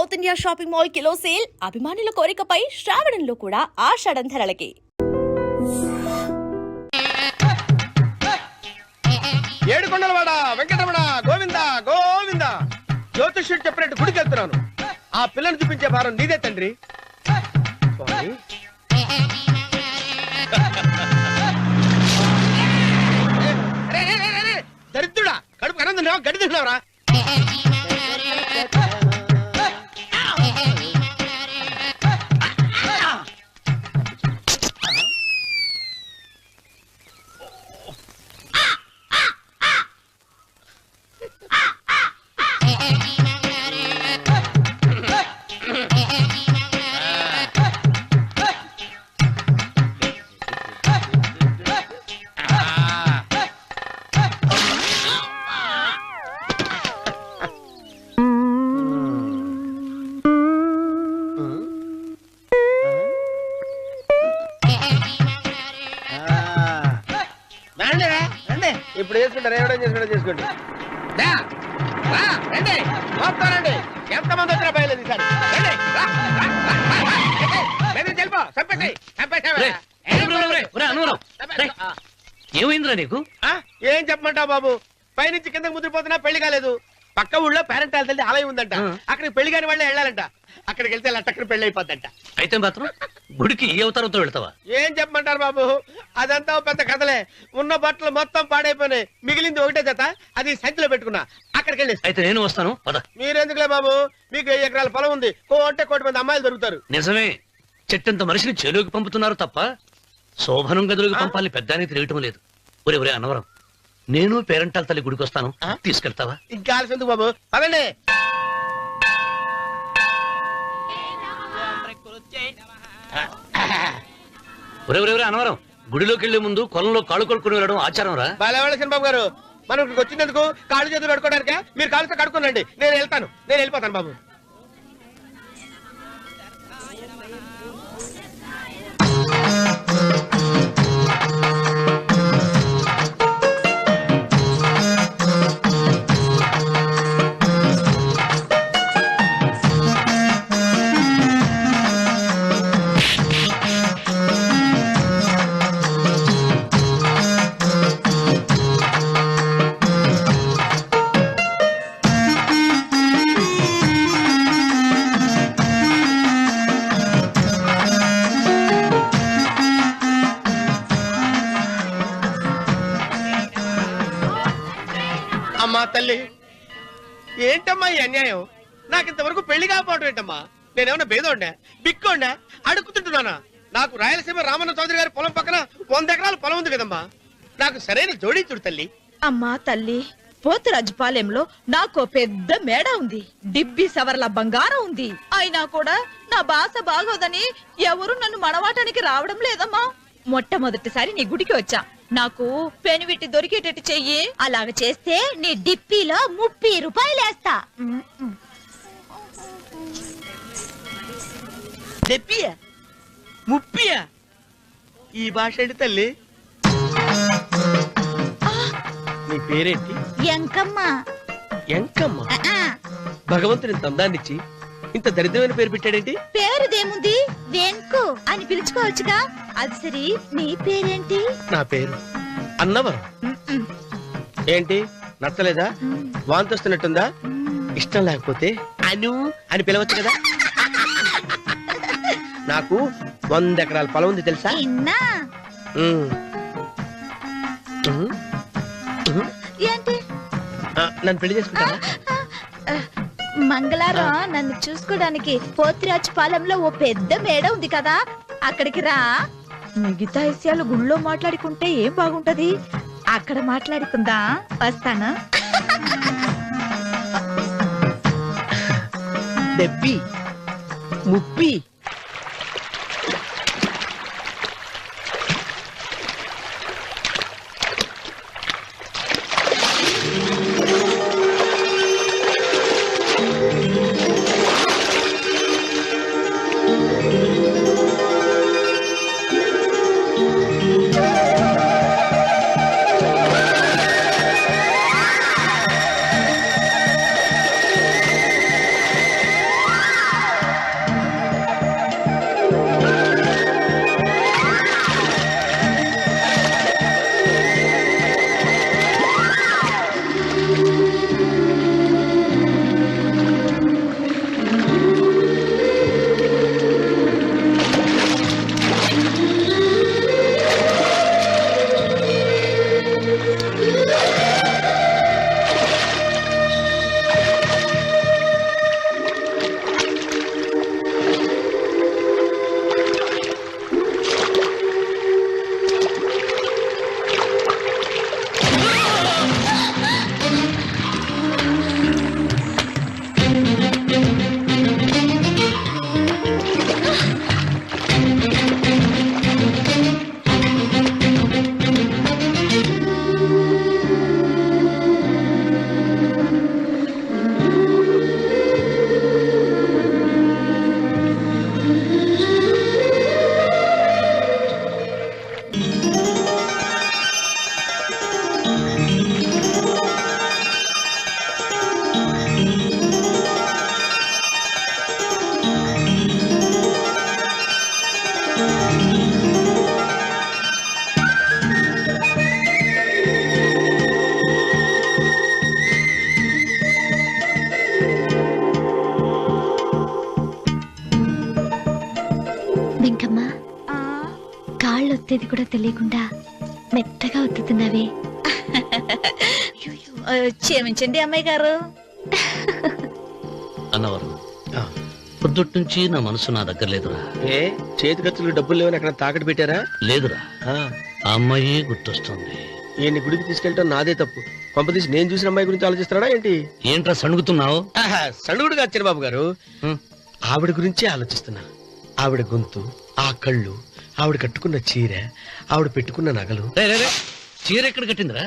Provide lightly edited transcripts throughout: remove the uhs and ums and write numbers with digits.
South India shopping mall kilo sale అభిమానుల కోరికపై శ్రావణంలో కూడా ఆషాఢం ధరలకి. ఏడుకొండలవాడ వెంకటరమణ గోవింద గోవింద. జ్యోతిష్యుడు చెప్పినట్టు గుడికి వెళ్తున్నాను. ఆ పిల్లని చూపించే భారం నీదే తండ్రి. స్వామి దరిద్రుడా, కడుపు కనందున్నావా గడి తిన్నావురా? ఇప్పుడు చేసుకుంటారు, ఏమైనా చేసుకోండి. రండి వస్తానండి. ఎంతమంది వచ్చినా బయలుదేరి ఈసారి. ఏమైందిరా నీకు? ఏం చెప్పమంటావు బాబు, పైనుంచి కిందకి ముద్రపోతున్నా పెళ్లి కాలేదు. పక్క ఊళ్ళో పేరెంట్ తల్లి ఆలయం ఉందంట, అక్కడికి పెళ్లి కాని వాళ్ళే వెళ్ళాలంట. అక్కడికి వెళ్తే లట్టక్కడ పెళ్లి అయిపోద్దంట. అయితే మాత్రం గుడికి ఏ అవతారంతో వెళ్తావా? ఏం చెప్పమంటారు బాబు, అదంతా పెద్ద కథలే. ఉన్న బట్టలు మొత్తం పాడైపోయినాయి, మిగిలింది ఒకటే జత, అది సంచిలో పెట్టుకున్నా. అక్కడికి వెళ్ళి అయితే నేను వస్తాను. మీరెందుకులే బాబు, మీకు 10 ఎకరాల పొలం ఉంది, కోటి మంది అమ్మాయిలు దొరుకుతారు. నిజమే, చెట్టంత మనిషిని చెరువుకి పంపుతున్నారు తప్ప శోభనం గదులకు పంపాలని పెద్దానికి తెలియటం లేదు. ఒరే అన్నవరం, నేను పేరెంటాల తల్లి గుడికి వస్తాను, తీసుకెళ్తావా? ఇంకా ఆలస్యం బాబు, అదండి. ఒరే అన్నవరం, గుడిలోకి వెళ్లే ముందు కొలంలో కాళ్ళు కొడుకుని వెళ్ళడం ఆచారం రా. బాలవాళ్ళ బాబు గారు, మనం ఇక్కడికి వచ్చినందుకు కాళ్ళు చేతులు కడుక్కోవడానికే. మీరు కాళ్ళతో కడుక్కోనండి, నేను వెళ్తాను, నేను వెళ్ళిపోతాను బాబు. అమ్మా తల్లి, ఏంటమ్మా ఈ అన్యాయం? నాకింతవరకు పెళ్లి కాకపోవడం ఏంటమ్మా? నేనేమన్నా బేదోండా, బిక్కోండా, అడుక్కుతుంటున్నానా? నాకు రాయలసీమ రామన్న చౌదరి గారి పొలం పక్కన 100 ఎకరాల పొలం ఉంది కదమ్మా. నాకు సరైన జోడీ చూడు తల్లి. అమ్మా తల్లి, పోతురాజుపాలెంలో నాకు పెద్ద మేడ ఉంది, డిబ్బి సవర్ల బంగారం ఉంది. అయినా కూడా నా భాష బాగోదని ఎవరు నన్ను మనవాటానికి రావడం లేదమ్మా. మొట్టమొదటిసారి నీ గుడికి వచ్చా, నాకు పెనివిట్టి దొరికేటట్టు చెయ్యి. అలాగ చేస్తే నీ డిప్పిలో 30 రూపాయలు వేస్తా. చెప్పియా 30? ఈ భాష ఏంటి తల్లి? నీ పేరేంటి? ఎంకమ్మ. ఎంకమ్మ? భగవంతుని తందాన్నిచ్చి ఇంత దరిద్రమైన పేరు పెట్టాడేంటి? పేరుదేముంది, వెంకు అని పిలుచుకోవచ్చుగా. అది సరి, నీ పేరేంటి? నా పేరు అన్నవరం. ఏంటి నచ్చలేదా? వాంతొస్తున్నట్టుందా? ఇష్టం లేకపోతే అను అని పిలవచ్చు కదా. నాకు 100 ఎకరాల పొలం ఉంది తెలుసా? ఏంటి? నన్ను పెళ్లి చేసుకుంటా? మంగళవారం నన్ను చూసుకోవడానికి పోతిరాజుపాలెంలో ఓ పెద్ద మేడ ఉంది కదా, అక్కడికి రా. మిగతా విషయాలు గుళ్ళో మాట్లాడుకుంటే ఏం బాగుంటది, అక్కడ మాట్లాడుకుందా. వస్తాను. డెబ్బి 30. తేదీ కూడా తెలియకుండా మెత్తగా ఒత్తుతున్నావే. క్షమించండి అమ్మాయి గారు. అన్నవరం పొద్దుటి నుంచి నా మనసు నా దగ్గర లేదురా. ఏ చేతి ఖర్చులు డబ్బులు లేవని అక్కడ తాకట్టు పెట్టారా? లేదురా, ఆ అమ్మాయి గుర్తొస్తుంది. ఈయన్ని గుడికి తీసుకెళ్ళటం నాదే తప్పు. పంపదీసి నేను చూసిన అమ్మాయి గురించి ఆలోచిస్తున్నాడా ఏంటి? ఏంట్రా సణుగుతున్నావు? సణుగుడు కాదు చిరబాబు గారు, ఆవిడ గురించే ఆలోచిస్తున్నా. ఆవిడ గొంతు, ఆ కళ్ళు, ఆవిడ కట్టుకున్న చీర, ఆవిడ పెట్టుకున్న నగలు. చీర ఎక్కడ కట్టిందిరా?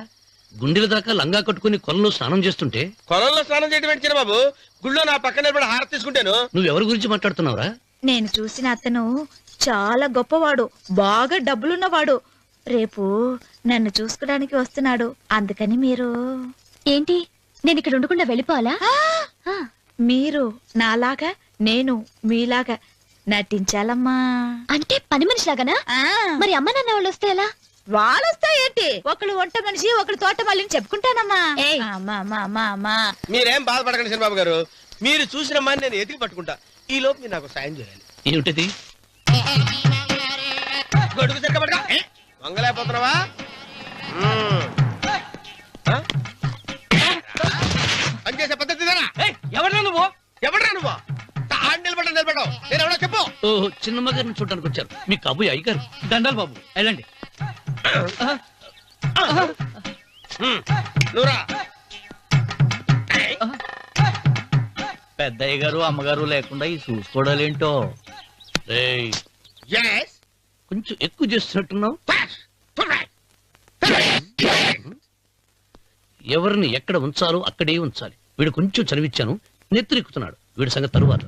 గుండెల దాకా లంగా కట్టుకుని కొలంలో స్నానం చేస్తుంటే. కొలంలో స్నానం చేయడం ఏంటి చిరబాబు? గుళ్ళో నా పక్కన నిలబడి హారతి తీసుకుంటాను. నువ్వెవరి గురించి మాట్లాడుతున్నావురా? నేను చూసిన అతను చాలా గొప్పవాడు, బాగా డబ్బులున్నవాడు. రేపు నన్ను చూసుకోడానికి వస్తున్నాడు. అందుకని మీరు ఏంటి, నేను ఇక్కడ ఉండకుండా వెళ్ళిపోవాలా? మీరు నాలాగా, నేను మీలాగా నటించాలమ్మా. అంటే పని మనిషిలాగానా? మరి అమ్మ నాన్న వాళ్ళు వస్తే ఎలా? వాళ్ళొస్తా ఏంటి, ఒకళ్ళు వంట మనిషి, ఒకళ్ళు తోట మళ్ళీ చెప్పుకుంటానమ్మా. మీరేం బాధపడకండి చిరబాబు గారు, మీరు చూసిన అమ్మాయిని నేను ఎతికి పట్టుకుంటా. ఈ లోపు మీరు నాకు సాయం చేయాలి. ఏమిటిది? గొడుగు చెక్క పట్టుకో. వంగలేకపోతున్నావా? పనిచేసే పద్ధతి ఎవడరా నువ్వు? ఎవడరా నువ్వు? నిలబడ్డావు. నేను ఎవడో చెప్పు. ఓహో, చిన్నమ్మ గారిని చూడడానికి వచ్చారు. మీ కాబోయే అయ్యగారు. దండాలు బాబు, వెళ్ళండి. నువ్వురా. పెద్దయ్య గారు అమ్మగారు లేకుండా ఈ చూసుకోవడాలేంటో. రేయ్, Yes. కొంచెం ఎక్కువ చేస్తున్నట్టున్నావు. ఎవరిని ఎక్కడ ఉంచాలో అక్కడే ఉంచాలి. వీడు కొంచెం చనివిచ్చాను, నెత్తిరెక్కుతున్నాడు. వీడి సంగతి తరువాత.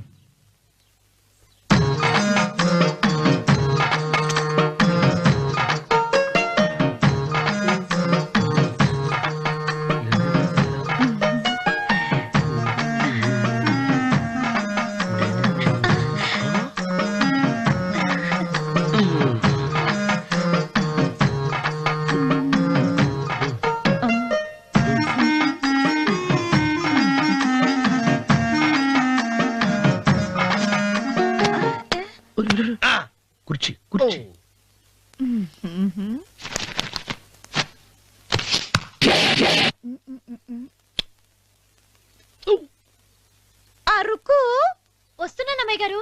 కుర్చీ కుర్చీ. అరుకు వస్తున్నాను అమ్మాయి గారు.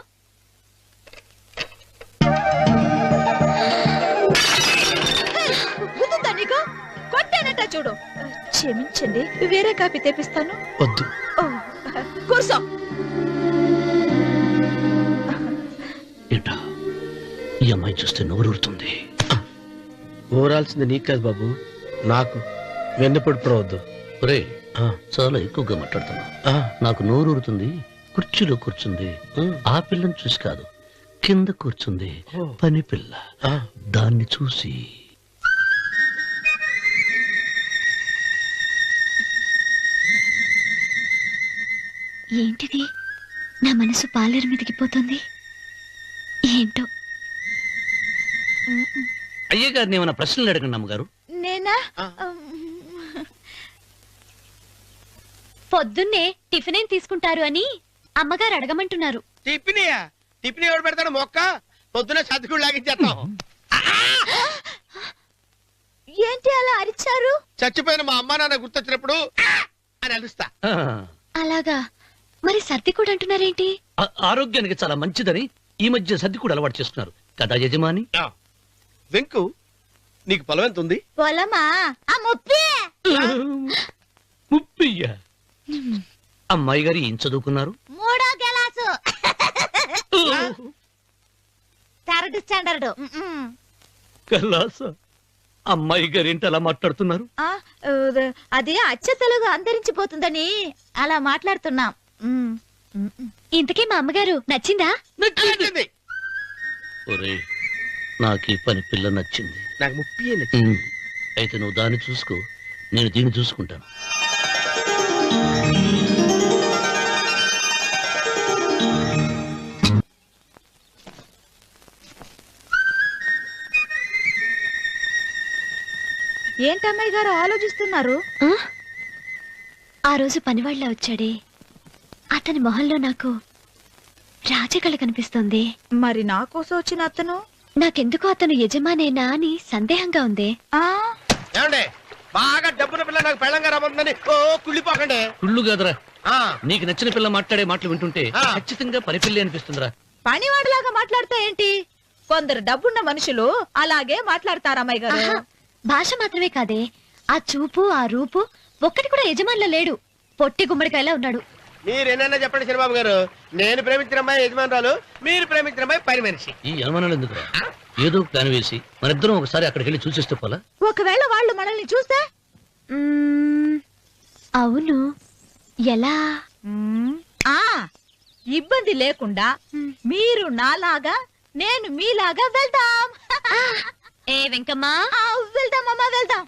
గుద్దుతా నీకు? కొట్టానట చూడు. క్షమించండి, వేరే కాపీ తెప్పిస్తాను. వద్దు. ఓ, కూర్చో. ఏంటా, ఈ అమ్మాయి చూస్తే నోరూరుతుంది. ఊరాల్సింది నీకు కాదు బాబు, నాకు. వెన్నపడి పడవద్దు. ఒరే, చాలా ఎక్కువగా మాట్లాడుతున్నా. నాకు నోరూరుతుంది. కుర్చీలో కూర్చుంది. ఆ పిల్లని చూసి కాదు, కింద కూర్చుంది పని పిల్ల. దాన్ని చూసి. ఏంటిది, నా మనసు పాలేరు మీదకి పోతుంది. ఏంటో. అయ్యగారిని ఏమైనా ప్రశ్నలు అడగండి అమ్మగారు. నేనా? పొద్దున్నే టిఫిన్ ఏం తీసుకుంటారు అని అమ్మగారు అడగమంటున్నారు. టిఫినియా? టిఫిన్ ఎవడు పెడతాడు? మొక్క పొద్దున సర్దుకుడు లాగించేస్తాం. ఏంటి అలా అరిచారు? చచ్చిపోయిన మా అమ్మ నాన్న గుర్తొచ్చినప్పుడు అని అలుస్తా. అలాగా? మరి సర్ది కూడా అంటున్నారేంటి? ఆరోగ్యానికి చాలా మంచిదని ఈ మధ్య సర్ది కూడా అలవాటు చేస్తున్నారు కదా యజమాని. వెంకు, నీకు పొలం ఎంత ఉంది? పొలమా? ఆ ముప్పి. ముప్పయ్య. అమ్మాయి గారు ఏం చదువుకున్నారు? 3వ క్లాసు, 3rd స్టాండర్డ్. కలాస. అమ్మాయి గారు ఏంటి అలా మాట్లాడుతున్నారు? అది అచ్చ తెలుగు అంతరించిపోతుందని అలా మాట్లాడుతున్నాం. ఇంతకీ మా అమ్మగారు నచ్చిందా? నచ్చింది. ఒరే, నాకు ఈ పని పిల్ల నచ్చింది. నాకు ముప్పి నచ్చింది. అయితే నువ్వు దాన్ని చూసుకో, నేను దీన్ని చూసుకుంటాను. ఏంటమ్మాయి గారు ఆలోచిస్తున్నారు? ఆ రోజు పనివాళ్ళ వచ్చాడే, అతని మొహంలో నాకు రాజకళ కనిపిస్తుంది. మరి నా కోసం వచ్చిన అతను? నాకెందుకో అతను యజమానేనా అని సందేహంగా ఉంది. ఏమండి బాగా డబ్బున పిల్ల నాకు పెళ్ళంగా రాబోతుందని ఓ కుళ్ళిపోకండి. కుళ్ళు కాదురా, ఆ, నీకు నచ్చిన పిల్ల మాట్లాడే మాటలు వింటుంటే ఆ. ఖచ్చితంగా పని పిల్లి అనిపిస్తుందిరా. పనివాడిలాగా మాట్లాడతా ఏంటి? కొందరు డబ్బున్న మనుషులు అలాగే మాట్లాడతారమ్మాయి గారు. ఆహా, భాష మాత్రమే కాదే, ఆ చూపు ఆ రూపు ఒక్కటి కూడా యజమానిలో లేడు. పొట్టి గుమ్మడికాయలా ఉన్నాడు. మీరేనన్నా చెప్పండి చిరబాబు గారు, నేను ప్రేమించిన అమ్మాయి యజమానురాలు, మీరు ప్రేమించిన అమ్మాయి పని మనిషి. ఈ అనుమానాలు ఎందుకురా? ఏదో ప్లాన్ వేసి మనిద్దరం ఒకసారి అక్కడికి వెళ్ళి చూసేస్తే పోలా? ఒకవేళ వాళ్ళు మనల్ని చూస్తే? అవును, ఎలా? ఆ ఇబ్బంది లేకుండా మీరు నాలాగా నేను మీలాగా వెళ్దాం. ఏ వెంకమ్మా, వెళ్దాం అమ్మా, వెళ్దాం.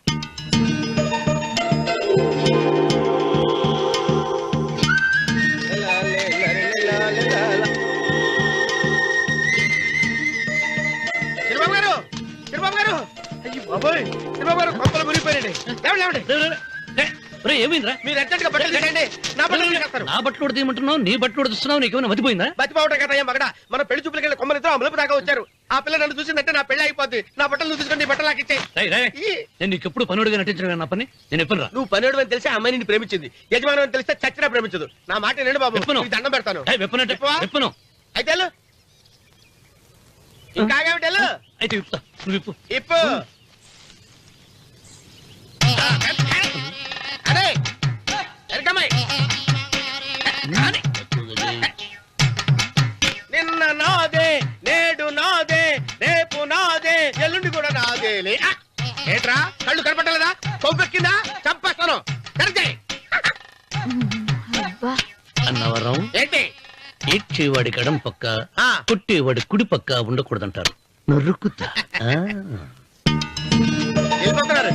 చిరబాబు గారు, చిరబాబు గారు, అయ్యి బాబోయ్, చిరబాబు గారు కొంపలు మునిగిపోయారండి. లేవండి, లేవండి. ఏమైందిరా? మీరు అర్జెంట్గా బట్టలు తీసేయండి, నా బట్టలు తీసేస్తారు. నా బట్టలు ఉడతీయమంటున్నావు, నీ బట్టలు ఉడుతున్నావు, నీకేమైనా మతిపోయిందా? బతిపోవటం కదా మగడ, మన పెళ్లి చూపులకి వెళ్ళి కొమ్మలితో అమలుపు దాకా వచ్చారు. ఆ పిల్ల నన్ను చూసిందంటే నా పెళ్లి అయిపోద్ది. నా బట్టలు నువ్వు తీసుకొని నీ బట్టలు నాకు ఇచ్చేయి. రేయ్, రేయ్, నేను నీకు ఎప్పుడు పనుడిగా నటించడం నా పని. నేను ఎప్పుడు రా? నువ్వు పనివాడు అని తెలిసి ఆ అమ్మాయి నిన్ను ప్రేమించింది, యజమాని అని తెలిస్తే చచ్చినా ప్రేమించదు. నా మాట వినండి బాబు, విప్పను. నీకు దండం పెడతాను. వెప్పనంటే విప్పవా? విప్పను. అయితే వెళ్ళు. ఇంకా ఆగేమిటి వెళ్ళు. అయితే విప్పుతా, నువ్వు విప్పు. ఇప్పు. అరే ఎరకమ్మాయి, నిన్న నాదే, నేడు నాదే, రేపు నాదే, ఎల్లుండి కూడా నాదేలే. ఏట్రా కళ్ళు కనపట్టలేదా? కొవ్వెక్కిందా? చంపేస్తాను. కరెక్టే. అన్నవరం, ఏంటి? ఇచ్చేవాడి గడం పక్క, ఆ. కొట్టేవాడి కుడి పక్క ఉండకూడదంటారు. నరుకుతా. వెళ్ళిపోతున్నారు.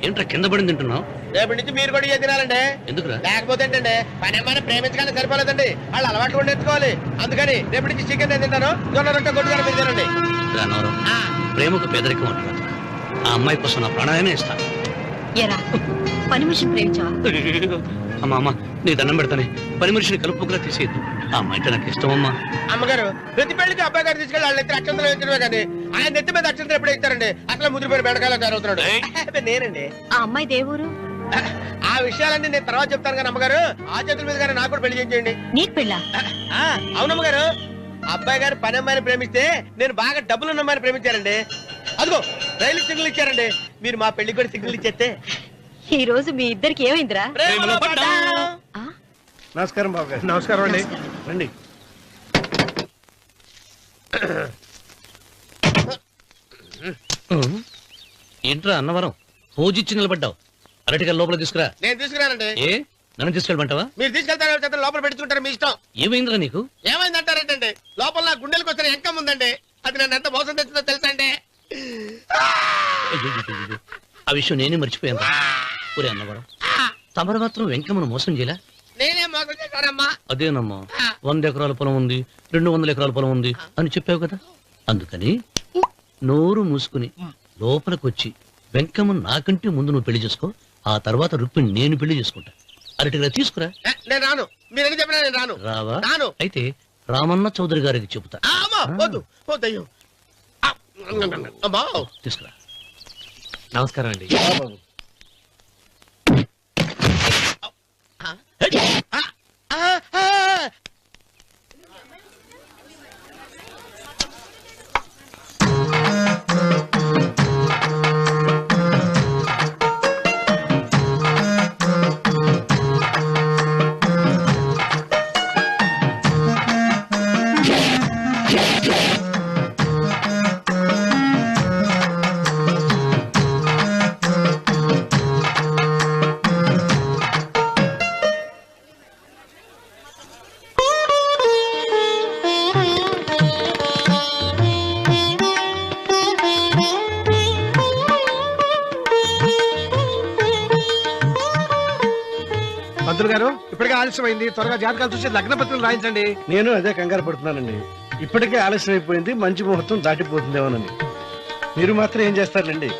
ఏంట్రా కింద పడింది తింటున్నావు? రేపటి నుంచి మీరు కూడా ఇదే తినాలండి. ఎందుకురా? లేకపోతే ఏంటండి, పని అమ్మాయిని ప్రేమించగానే సరిపోలేదండి, వాళ్ళు అలవాట్లు కూడా నేర్చుకోవాలి. అందుకని రేపటి నుంచి చికెన్ నేను తింటాను, జొన్న రొట్టె కొట్టుగా మీరు తినండి. అన్నవరం, ఆ, ప్రేమకు పేదరికం అంటారు. ఆ అమ్మాయి కోసం నా ప్రాణాయనే ఇస్తాను. ఎరా పని మనిషిని ప్రేమించావా? అమ్మా అమ్మా, నీ దండం పెడతానే, పని మనిషిని కలుపుకులా తీసేయద్దు. ఆ అమ్మాయి అంటే నాకు ఇష్టం అమ్మా. అమ్మగారు ప్రతి పెళ్లికి అబ్బాయి గారు తీసుకెళ్ళి వాళ్ళ ఎత్తి అక్షంతలు వేయించడమే కానీ ఆయన నెత్తి మీద అక్షంతలు ఎప్పుడు ఇస్తారండి? అసలు ముదిరిపోయిన బెడకాయలో తయారవుతున్నాడు. అబ్బే, నేనండి. ఆ అమ్మాయి దేవురు ఆ విషయాలన్నీ నేను తర్వాత చెప్తాను కానీ అమ్మగారు, ఆ చేతుల మీద కానీ నాకు కూడా పెళ్లి చేయండి. నీకు పెళ్ళా? అవునమ్మగారు, అబ్బాయి గారు పని అమ్మాయిని ప్రేమిస్తే నేను బాగా డబ్బులున్న అమ్మాయిని ప్రేమించారండి. అదిగో రైలు సిగ్నల్ ఇచ్చారండి. మీరు మా పెళ్లికి కూడా సిగ్నల్ ఇచ్చేస్తే ఈ రోజు మీ ఇద్దరికి ఏమైందిరా? ప్రేమలో పడ్డాం. నమస్కారం బాబు గారు. నమస్కారం అండి. రండి. ఏంట్రా అన్నవరం, పూజిచ్చి నిలబడ్డావు? అరటిగా లోపల తీసుకురా. నేను తీసుకురానండి. ఏ నన్ను తీసుకెళ్ళమంటావా? మీరు తీసుకెళ్తారో చేత లోపల పెట్టుకుంటారు, మీ ఇష్టం. ఏమైందిరా నీకు? ఏమైందంటారేంటండి? లోపల నా గుండెలకు వచ్చిన ఎంకం ఉందండి, అది నన్ను ఎంత మోసం తెచ్చిందో తెలుసా అండి? అయ్యయ్యయ్యయ్యో, ఆ విషయం నేనే మర్చిపోయాను. ఒరే అన్నవరం, తమరు మాత్రం వెంకమ్మను మోసం చేయలే? నేనే మోసం చేశానమ్మా. అదేనమ్మా, 100 ఎకరాల పొలం ఉంది, 200 ఎకరాల పొలం ఉంది అని చెప్పావు కదా. అందుకని నోరు మూసుకుని లోపలికి వచ్చి వెంకమ్మ నాకంటే ముందు నువ్వు పెళ్లి చేసుకో, ఆ తర్వాత రుక్మిణి నేను పెళ్లి చేసుకుంటా. అరటిగా తీసుకురా. నేను రాను, మీరని చెప్పినా నేను రాను. రావా? రాను. అయితే రామన్న చౌదరి గారికి చెబుతా. అమ్మా, వద్దు వద్దయ్యో. అమ్మా, తీసుకురా. నమస్కారం అండి. పంతులు గారు ఇప్పటికే ఆలస్యమైంది, త్వరగా జాతకాలు చూసి లగ్న పత్రికలు రాయించండి. నేను అదే కంగారు పడుతున్నానండి. ఇప్పటికే ఆలస్యం అయిపోయింది, మంచి ముహూర్తం దాటిపోతుందేమోనని. మీరు మాత్రం ఏం చేస్తారండి?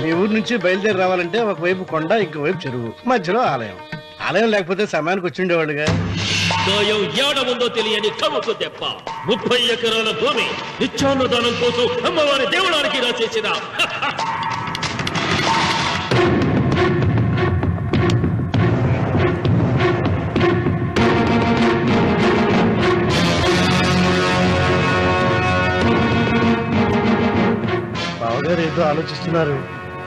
మీ ఊరు నుంచి బయలుదేరి రావాలంటే ఒకవైపు కొండ, ఇంకోవైపు చెరువు, మధ్యలో ఆలయం. ఆలయం లేకపోతే సమయానికి వచ్చి ఉండేవాడుగా. గాయం ఏడ ఉందో తెలియని కవుకు దెబ్బ 30 ఎకరాల భూమి నిత్యాన్నదానం కోసం అమ్మవారి దేవుడానికి రాసేసిన బావగారు ఏదో ఆలోచిస్తున్నారు.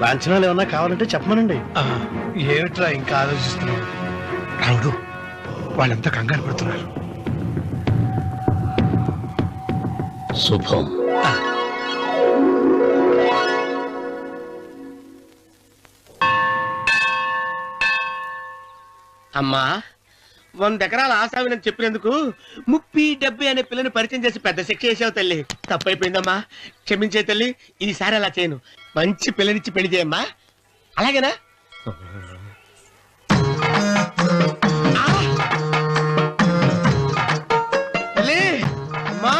లాంఛనాలు ఏమన్నా కావాలంటే చెప్పమనండి. ఏమిట్రా ఇంకా ఆలోచిస్తున్నావు? రావుడు, వాళ్ళంతా కంగారు పడుతున్నారు. శుభం. అమ్మా 100 ఎకరాల ఆశావినని చెప్పినందుకు 30-70 అనే పిల్లని పరిచయం చేసి పెద్ద శిక్ష చేసావు తల్లి. తప్పైపోయిందమ్మా, క్షమించే తల్లి. ఈసారి అలా చేయను. మంచి పిల్లనిచ్చి పెళ్లి చేయమ్మా. అలాగేనా? తల్లి, అమ్మా.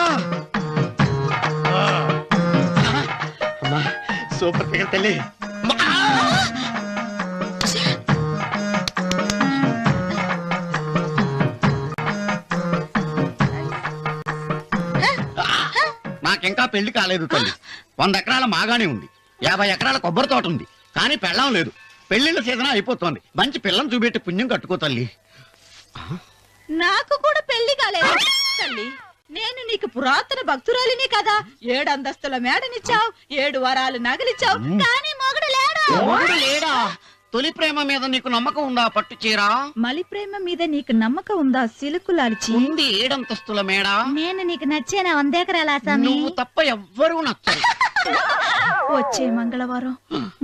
అమ్మా, సూపర్ ఫిగర్ తల్లి. నాకింకా పెళ్లి కాలేదు తల్లి. 100 ఎకరాల మాగానే ఉంది, 50 ఎకరాల కొబ్బరి తోట ఉంది, కానీ పెళ్ళం లేదు. పెళ్లిళ్ళ సీజన్ అయిపోతుంది. మంచి పిల్లని చూపెట్టి పుణ్యం కట్టుకో తల్లి. నాకు కూడా పెళ్లి కాలేదు తల్లి. నేను నీకు పురాతన భక్తురాలిని కదా. 7 అంతస్తుల మేడనిచ్చావు, 7 వరాలు నగలిచ్చావు, కానీ మొగుడు లేడు. మొగుడు లేడా? తొలి ప్రేమ మీద నీకు నమ్మకం ఉందా? పట్టు చీర. మలి ప్రేమ మీద నీకు నమ్మకం ఉందా? సిలుకులాల్చి ఉంది 7 అంతస్తుల మేడ. నేను నీకు నచ్చేనా 100 ఎకరాల ఆసామి? నువ్వు తప్ప ఎవ్వరూ నచ్చరు. వచ్చే మంగళవారం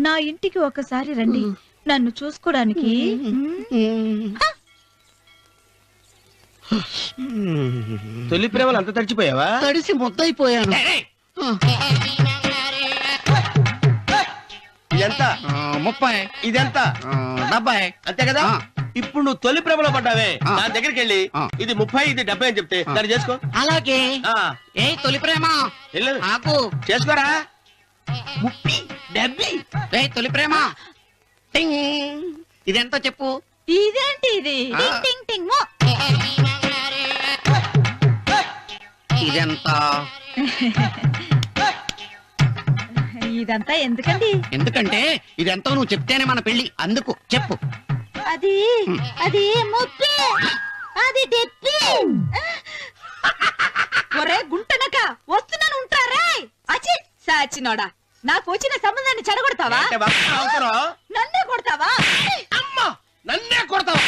నా ఇంటికి ఒకసారి రండి, నన్ను చూసుకోడానికి. తొలి ప్రేమలు అంత తడిచిపోయావా? తడిసి ముద్దయిపోయాను. ఇదెంత? 30. ఇదెంత? 70. అంతే కదా. ఇప్పుడు నువ్వు తొలి ప్రేమలో పడ్డావే, దాని దగ్గరికి వెళ్ళి ఇది 30 ఇది 70 అని చెప్తే దాన్ని చేసుకో. అలాగే. ఏ తొలి ప్రేమ వెళ్ళు, నాకు చేసుకోరా. 30 70. ఏ తొలి ప్రేమ టింగ్. ఇదెంత చెప్పు? ఇదేంటి ఇది? టింగ్ టింగ్ టింగ్ మో. ఇదెంత? ఇదంతా ఎందుకండి? ఎందుకంటే ఇదెంతో నువ్వు చెప్తేనే మన పెళ్లి. అందుకు చెప్పు. అది అది 30, అది 70. ఒరే గుంటనక, వస్తున్నాను ఉంటారా? అచి సాచినోడా, నాకు వచ్చిన సంబంధాన్ని చెడగొడతావా? అంటే బాగా అవసరం. నన్నే కొడతావా? అమ్మా, నన్నే కొడతావా?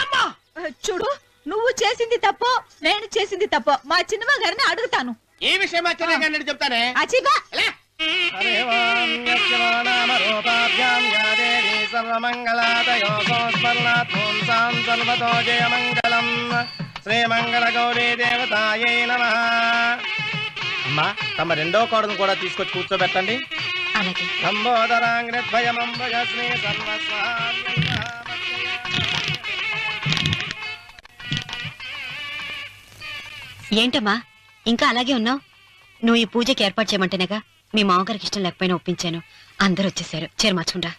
అమ్మా, చూడు, నువ్వు చేసింది తప్పు, నేను చేసింది తప్పు. మా చిన్నమ్మ గారిని అడుగుతాను. ఈ విషయం ఆశ్చర్యంగా చెప్తానే. అచిబా శ్రీమంగళ గౌరీ దేవతాయే నమః. అమ్మా, తమ రెండో కోడను కూడా తీసుకొచ్చి కూర్చోబెట్టండి. అలాగే. లంబోదరాంగ్రద్వయమంబుజశ్రీ ఏంటమ్మా ఇంకా అలాగే ఉన్నావు? నువ్వు ఈ పూజకి ఏర్పాటు చేయమంటేనేగా మీ మామగారికి ఇష్టం లేకపోయినా ఒప్పించాను. అందరూ వచ్చేసారు. చీర మార్చుకుంటా.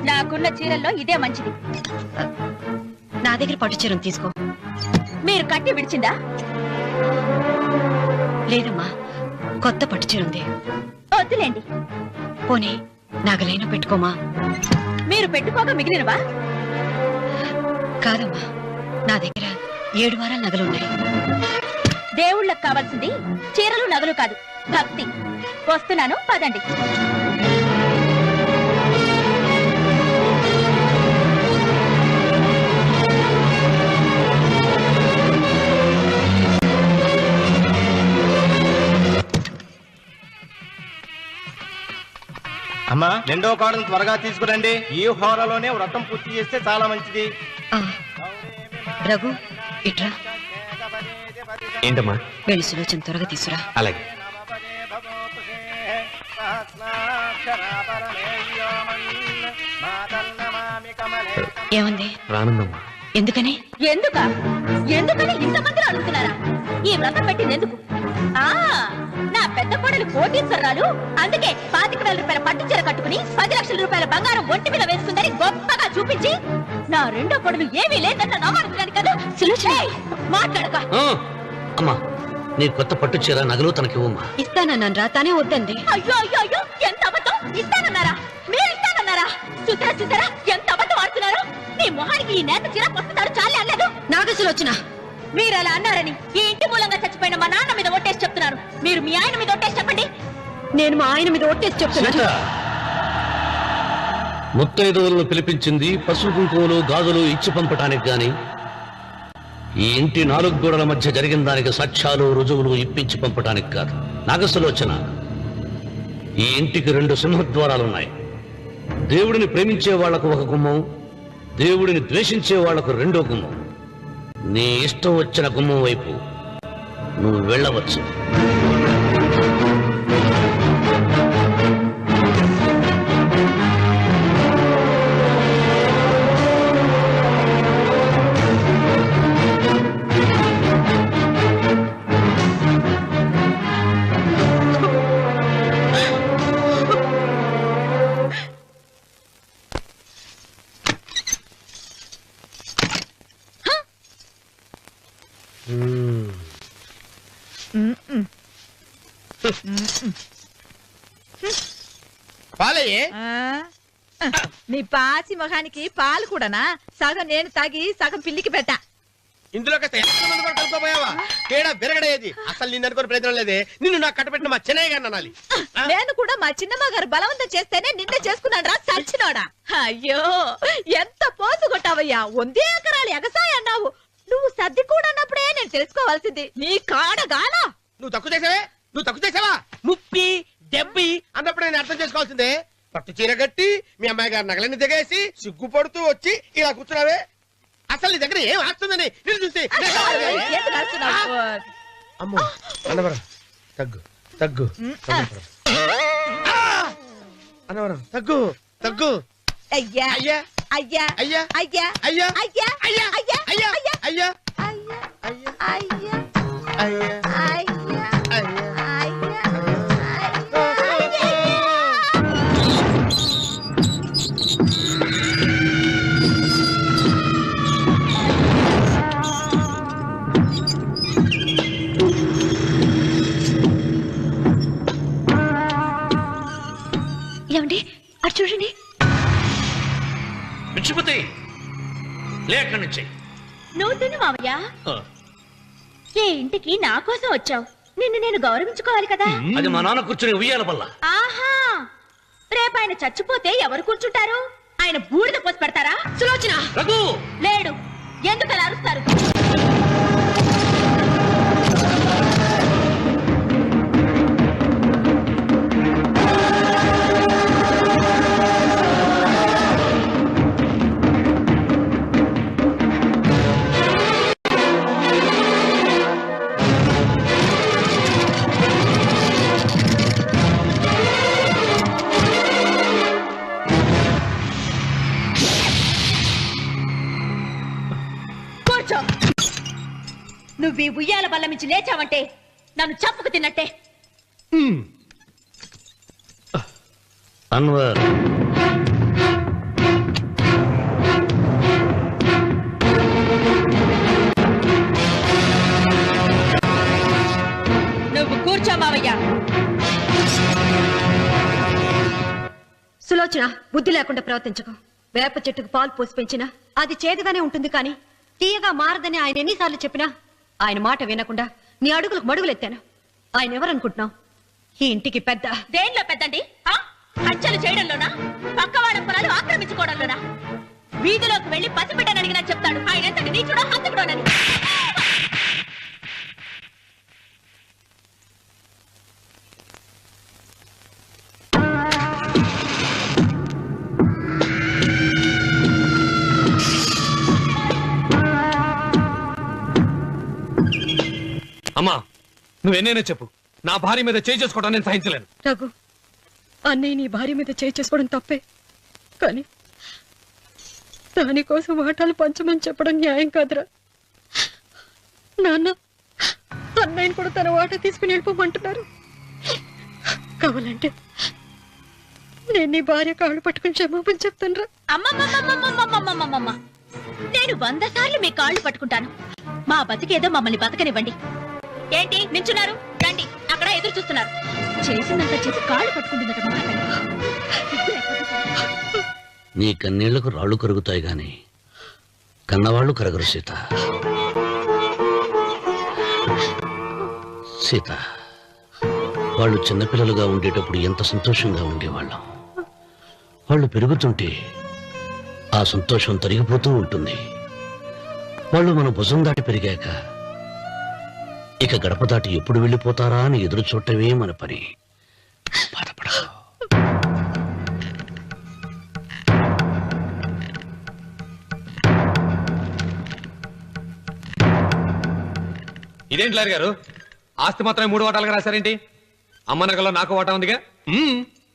నాకున్న చీరల్లో ఇదే మంచిది. నా దగ్గర పట్టు చీరను తీసుకో. మీరు కట్టి విడిచిందా? లేదమ్మా, కొత్త పట్టు చీర ఉంది. వద్దులేండి. పోనీ నాగలైనా పెట్టుకోమా? మీరు పెట్టుకోక మిగిలినవా? కాదమ్మా, నా దగ్గర 7 వారాల నగలున్నాయి. దేవుళ్ళకు కావాల్సింది చీరలు నగలు కాదు, భక్తి. వస్తున్నాను, పదండి. అమ్మా, రెండో కోడను త్వరగా తీసుకురండి. ఈ హోరాలోనే వ్రతం పూర్తి చేస్తే చాలా మంచిది. రఘు, ఇట్రా. ఏంటమ్మా? వెళ్ళి సులోచన త్వరగా తీసురా. అలాగే. కమలే ఏముంది? రానుందమ్మా. ఎందుకని? ఎందుకని ఇంతమంది అడుగుతున్నారా? ఈ వ్రతం పెట్టింది ఎందుకు? నా పెద్ద కోడలు కోటీశ్వరరాలు, అందుకే 25,000 రూపాయల పట్టు చీర కట్టుకుని 10 లక్షల రూపాయల బంగారం ఒంటి మీద వేసుకుందని గొప్పగా చూపించి, నా రెండో కోడలు ఏమీ లేదన్న నమ్మడానికి కదా. మాట్లాడక. అమ్మా, నీ కొత్త పట్టు చీర నగలు తనకివ్వమ్మా. ఇస్తానన్నాను రా, తానే వద్దంది. అయ్యో అయ్యో అయ్యో, ఎంత అబద్ధం! ఇస్తానన్నారా? మీరు ఇస్తానన్నారా? చూసారా ఎంత అబద్ధం ఆడుతున్నారు? నీ మొహానికి ఈ నేత చీర వస్తున్నాడు చాలే అనలేదు. నాగసులోచన, మీరు అలా అన్నారని ఈ ఇంటి మూలంగా చచ్చిపోయిన మా నాన్న మీద ఒట్టేసి చెప్తున్నారు. మీరు మీ ఆయన మీద ఒట్టేసి చెప్పండి. నేను మా ఆయన మీద ఒట్టేసి చెప్తున్నాను. ముత్తైదువులను పిలిపించింది పసుపు కుంకుమలు గాజులు ఇచ్చి పంపటానికి గాని, ఈ ఇంటి 4 గోడల మధ్య జరిగిన దానికి సాక్ష్యాలు రుజువులు ఇప్పించి పంపటానికి కాదు. నాగసులోచన, ఈ ఇంటికి 2 సింహద్వారాలున్నాయి. దేవుడిని ప్రేమించే వాళ్లకు ఒక గుమ్మం, దేవుడిని ద్వేషించే వాళ్లకు 2వ గుమ్మం. నీ ఇష్టం వచ్చిన గుమ్మం వైపు నువ్వు వెళ్ళవచ్చు. పాలయ్యే. నీ పాసి మొహానికి పాలు కూడానా? సగం నేను తాగి సగం పిల్లికి పెట్టా. ఇందులో కలుపుకోపోయావా? తేడా బెరగడేది. అసలు నిన్ను అనుకునే ప్రయత్నం లేదే. నిన్ను నాకు కట్టబెట్టిన మా చెన్నయ్య గారిని అనాలి. నేను కూడా మా చిన్నమ్మ గారు బలవంతం చేస్తేనే నిన్నే చేసుకున్నాడు రా సచ్చినోడా. అయ్యో, ఎంత పోసు కొట్టావయ్యా! 100 ఎకరాలు ఎగసాయ అన్నావు. నువ్వు సర్ది కూడా అన్నప్పుడే నేను తెలుసుకోవాల్సింది. నీ కాడగానా? నువ్వు తక్కువ చేసావా? 30, 70 అన్నప్పుడు నేను అర్థం చేసుకోవాల్సిందే. పట్టు చీర కట్టి మీ అమ్మాయి గారు నగలన్నీ దిగేసి సిగ్గుపడుతూ వచ్చి ఇలా కూర్చున్నావే. అసలు నీ దగ్గర ఏం వస్తుందని నేను చూసి. అమ్మో అన్నవరం తగ్గు తగ్గు అన్నవరం తగ్గు తగ్గు. అయ్యా అయ్యా అయ్యా అయ్యా అయ్యా అయ్యా అయ్యా అయ్యా అయ్యా అయ్యా అయ్యా అయ్యా అయ్యా అయ్యా అయ్యా అయ్యా అయ్యా. ఏమండి అటు చూడండి. విచ్చిపోతే లేక నుంచి నువ్వు తిను మావయ్య. ఏ ఇంటికి నా కోసం వచ్చావు? నిన్ను నేను గౌరవించుకోవాలి కదా. అది మా నాన్న కూర్చుని ఉయ్యాల వల్ల. ఆహా, రేపు ఆయన చచ్చిపోతే ఎవరు కూర్చుంటారు? ఆయన బూడిద పోసి పెడతారా? సులోచన రఘు లేడు. ఎందుకు అలా అరుస్తారు? నువ్వు ఈ ఉయ్యాల బల్ల మించి లేచావంటే నన్ను చంపుకు తిన్నట్టే. అన్వర్, నువ్వు కూర్చో మావయ్య. సులోచన, బుద్ధి లేకుండా ప్రవర్తించకు. వేప చెట్టుకు పాలు పోసి పెంచినా అది చేదుగానే ఉంటుంది, కానీ తీయగా మారదని ఆయన ఎన్నిసార్లు చెప్పినా ఆయన మాట వినకుండా నీ అడుగులకు మడుగులెత్తాను. ఆయన ఎవరనుకుంటున్నావు? ఈ ఇంటికి పెద్ద. దేనిలో పెద్దండి? హత్యలు చేయడంలోనా? పక్కవాడ పొలాలు ఆక్రమించుకోవడంలోనా? వీధిలోకి వెళ్లి పసిబిడ్డని అడిగినా చెప్తాడు ఆయన ఎంతటి నీచుడో హంతకుడోనని. అమ్మా, నువ్వెన్నైనా చెప్పు, నా భార్య మీద చేయి చేసుకోవడం నేను సహించలేను. రఘు, అన్నయ్య నీ భార్య మీద చేయి చేసుకోవడం తప్పే, కానీ దానికోసం వాటాలు పంచమని చెప్పడం న్యాయం కాదురా. నాన్న అన్నయ్యని కూడా తన వాటా తీసుకుని వెళ్ళిపోమంటున్నారు. కావాలంటే నేను నీ భార్య కాళ్ళు పట్టుకుని క్షమాపణ చెప్తాను రా. అమ్మమ్మమ్మమ్మమ్మమ్మమ్మమ్మమ్మ నేను 100 సార్లు మీ కాళ్ళు పట్టుకుంటాను. మా బతికేదో మమ్మల్ని బతకనివ్వండి. ఏంటి నించున్నారు? రండి, అక్కడ ఎదురు చూస్తున్నారు. చేసిందంత చేసి కాళ్ళు పట్టుకుంటుందట మా తల్లి. నీ కన్నీళ్లకు రాళ్ళు కరుగుతాయి గాని కన్నవాళ్లు కరగరు సీత. సీత, వాళ్ళు చిన్నపిల్లలుగా ఉండేటప్పుడు ఎంత సంతోషంగా ఉండేవాళ్ళం. వాళ్ళు పెరుగుతుంటే ఆ సంతోషం తరిగిపోతూ ఉంటుంది. వాళ్ళు మన భుజం దాటి పెరిగాక ఇక గడప దాటి ఎప్పుడు వెళ్ళిపోతారా అని ఎదురు చూడటమే మన పని. బాధపడ. ఇదేంటి లాయర్ గారు, ఆస్తి మాత్రమే 3 వాటాలుగా రాశారేంటి? అమ్మ నగలో నాకు వాటా ఉందిగా.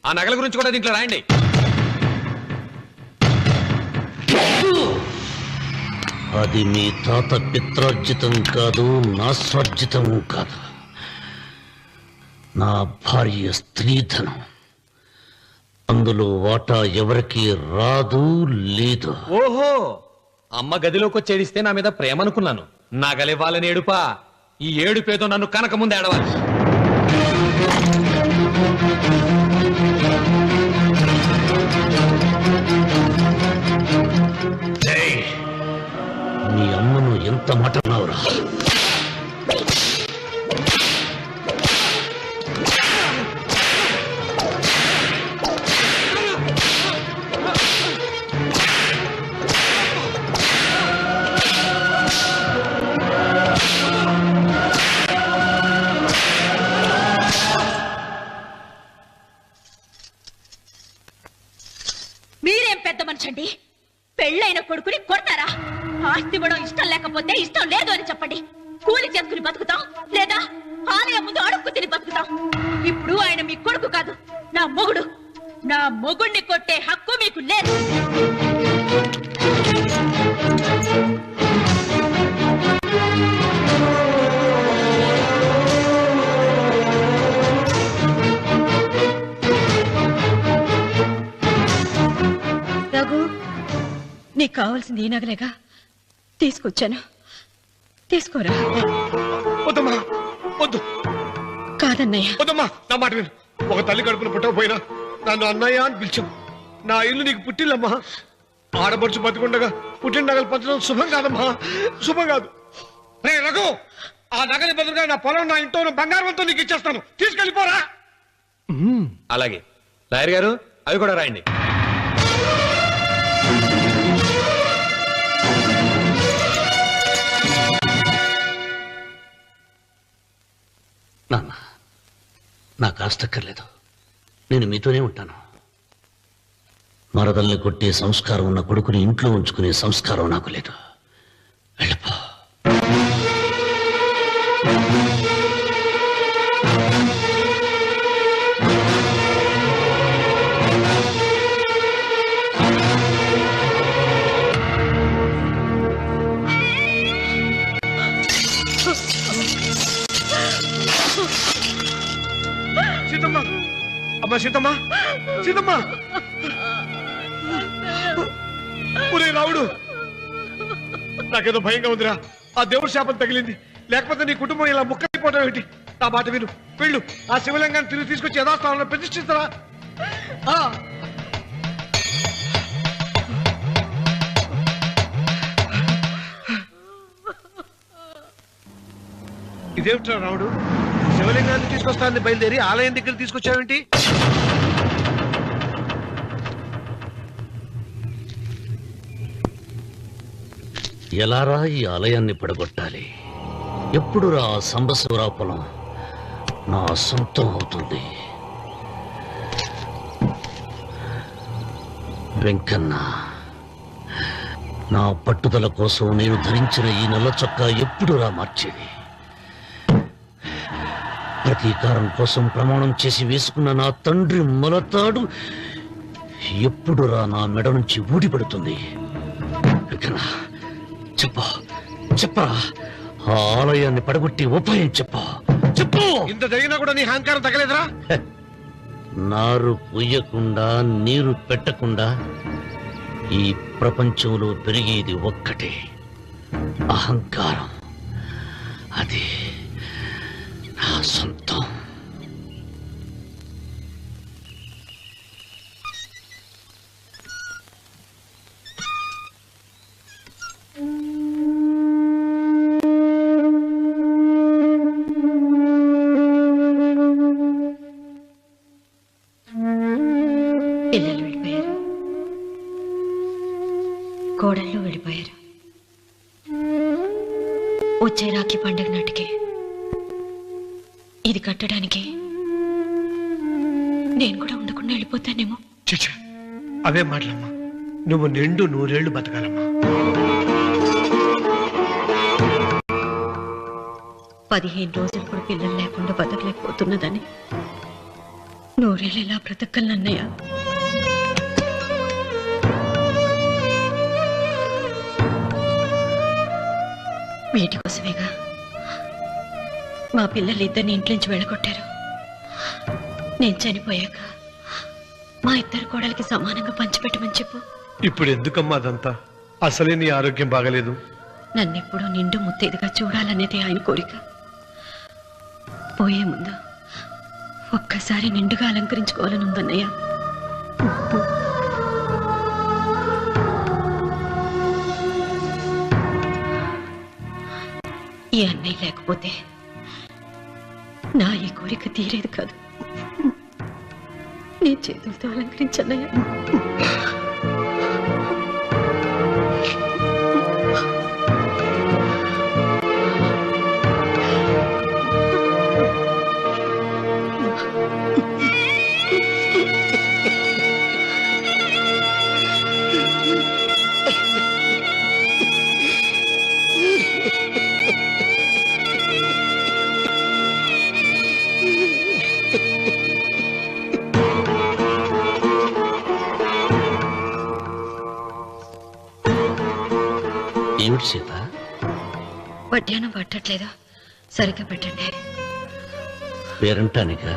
ఆ నగల గురించి కూడా దీంట్లో రాయండి. అది మీ తాత పిత్రార్జితం కాదు, నా స్వార్జితం కాదు. నా భార్య స్త్రీధనం. అందులో వాటా ఎవరికి రాదు లేదు. ఓహో, అమ్మ గదిలోకి వచ్చేడిస్తే నా మీద ప్రేమ అనుకున్నాను. నగలివ్వాలని ఏడుపా. ఈ ఏడుపేదో నన్ను కనక ముందు ఏడవాలి. నీ అమ్మను ఎంత మాట అన్నావురా? మీరేం పెద్ద మనిషండి? పెళ్ళైన కొడుకుని కొడతారా? ఆస్తి ఇవ్వడం ఇష్టం లేకపోతే ఇష్టం లేదు అని చెప్పండి. కూలి చేసుకుని బతుకుతాం, లేదా ఆలయం ముందు అడుక్కు తిని బతుకుతాం. ఇప్పుడు ఆయన మీ కొడుకు కాదు, నా మొగుడు. నా మొగుడిని కొట్టే హక్కు మీకు లేదు. రఘు, నీకు కావాల్సింది ఈ నగలేగా తీసుకొచ్చాను, తీసుకోరా. వద్దమ్మా, వద్దు. కాదన్నయ్య. వద్దమ్మా, నా మాట విను. ఒక తల్లి కడుపున పుట్టకపోయినా నన్ను అన్నయ్య అని పిలిచావు. నా ఇల్లు నీకు పుట్టిల్లమ్మా. ఆడపడుచు బతికుండగా పుట్టిన నగలు పంచడం శుభం కాదమ్మా, శుభం కాదు. రే రఘు, ఆ నగలి బదులుగా నా పొలం, నా ఇంట్లో బంగారంతో నీకు ఇచ్చేస్తాను. తీసుకెళ్ళిపోరా. అలాగే లాయర్ గారు, అవి కూడా రాయండి. నాన్న, నాకు ఆస్తక్కర్లేదు. నేను మీతోనే ఉంటాను. మరదల్ని కొట్టే సంస్కారం ఉన్న కొడుకుని ఇంట్లో ఉంచుకునే సంస్కారం నాకు లేదు. వెళ్ళిపో. సీతమ్మ, అమ్మ సీతమ్మ, సీతమ్మ. ఒరే రావుడు, నాకేదో భయంగా ఉందిరా. ఆ దేవుడి శాపం తగిలింది. లేకపోతే నీ కుటుంబం ఇలా ముక్కైపోవడం ఏంటి? నా మాట విను, వెళ్ళు. ఆ శివలింగాన్ని తిరిగి తీసుకొచ్చి యథాస్థానంలో ప్రతిష్ఠిస్తారా? ఇదేమిట్రా రావుడు, శివలింగాన్ని తీసుకొస్తానని బయలుదేరి ఆలయం దగ్గర తీసుకొచ్చావేంటి? ఎలారా ఈ ఆలయాన్ని పడగొట్టాలి? ఎప్పుడు రా సంబశివరాపురం నా సొంతం అవుతుంది? వెంకన్న, నా పట్టుదల కోసం నేను ధరించిన ఈ నల్ల చొక్కా ఎప్పుడు రా మార్చేది? ప్రతీకారం కోసం ప్రమాణం చేసి వేసుకున్న నా తండ్రి మొలతాడు ఎప్పుడు రా నా మెడ నుంచి ఊడిపడుతుంది? ఎందుకన్నా చెప్పు చెప్పరా ఆ ఆలయాన్ని పడగొట్టి ఉపాయం చెప్పు చెప్పు. ఇంత జరిగినా కూడా నీ అహంకారం తగ్గలేదురా? నారు పొయ్యకుండా నీరు పెట్టకుండా ఈ ప్రపంచంలో పెరిగేది ఒక్కటే, అహంకారం. అది నా సొంతం. పిల్లలు వెళ్ళిపోయారు, కోడళ్ళు వెళ్ళిపోయారు. వచ్చే రాఖీ పండుగ నాటికి ఇది కట్టడానికి నేను కూడా ఉండకుండా వెళ్ళిపోతానేమో. చిచ్చా అవే మాటలమ్మా. నువ్వు నిండు 100 ఏళ్ళు బతకాలమ్మా. 15 రోజులు కూడా పిల్లలు లేకుండా బతకలేకపోతున్నదని 100 ఏళ్ళు ఎలా బ్రతకలన్నయ్య. వీటి కోసమేగా మా పిల్లలు ఇద్దరిని ఇంట్లోంచి వెళ్ళగొట్టారు. నేను చనిపోయాక మా ఇద్దరు కోడలికి సమానంగా పంచిపెట్టమని చెప్పు. ఇప్పుడు ఎందుకమ్మా అదంతా? అసలే నీ ఆరోగ్యం బాగలేదు. నన్నెప్పుడు నిండు ముత్తేదిగా చూడాలనేది ఆయన కోరిక. పోయే ముందు ఒక్కసారి నిండుగా అలంకరించుకోవాలని ఉందన్నయ్య. ఈ అన్నయ్య లేకపోతే నా ఈ కోరిక తీరేది కాదు. నీ చేతులతో అలంకరించన్నయ్య. ఏమిటి సీత? వడ్డానం పట్టట్లేదు, సరిగ్గా పెట్టండి. పేరంటానికా?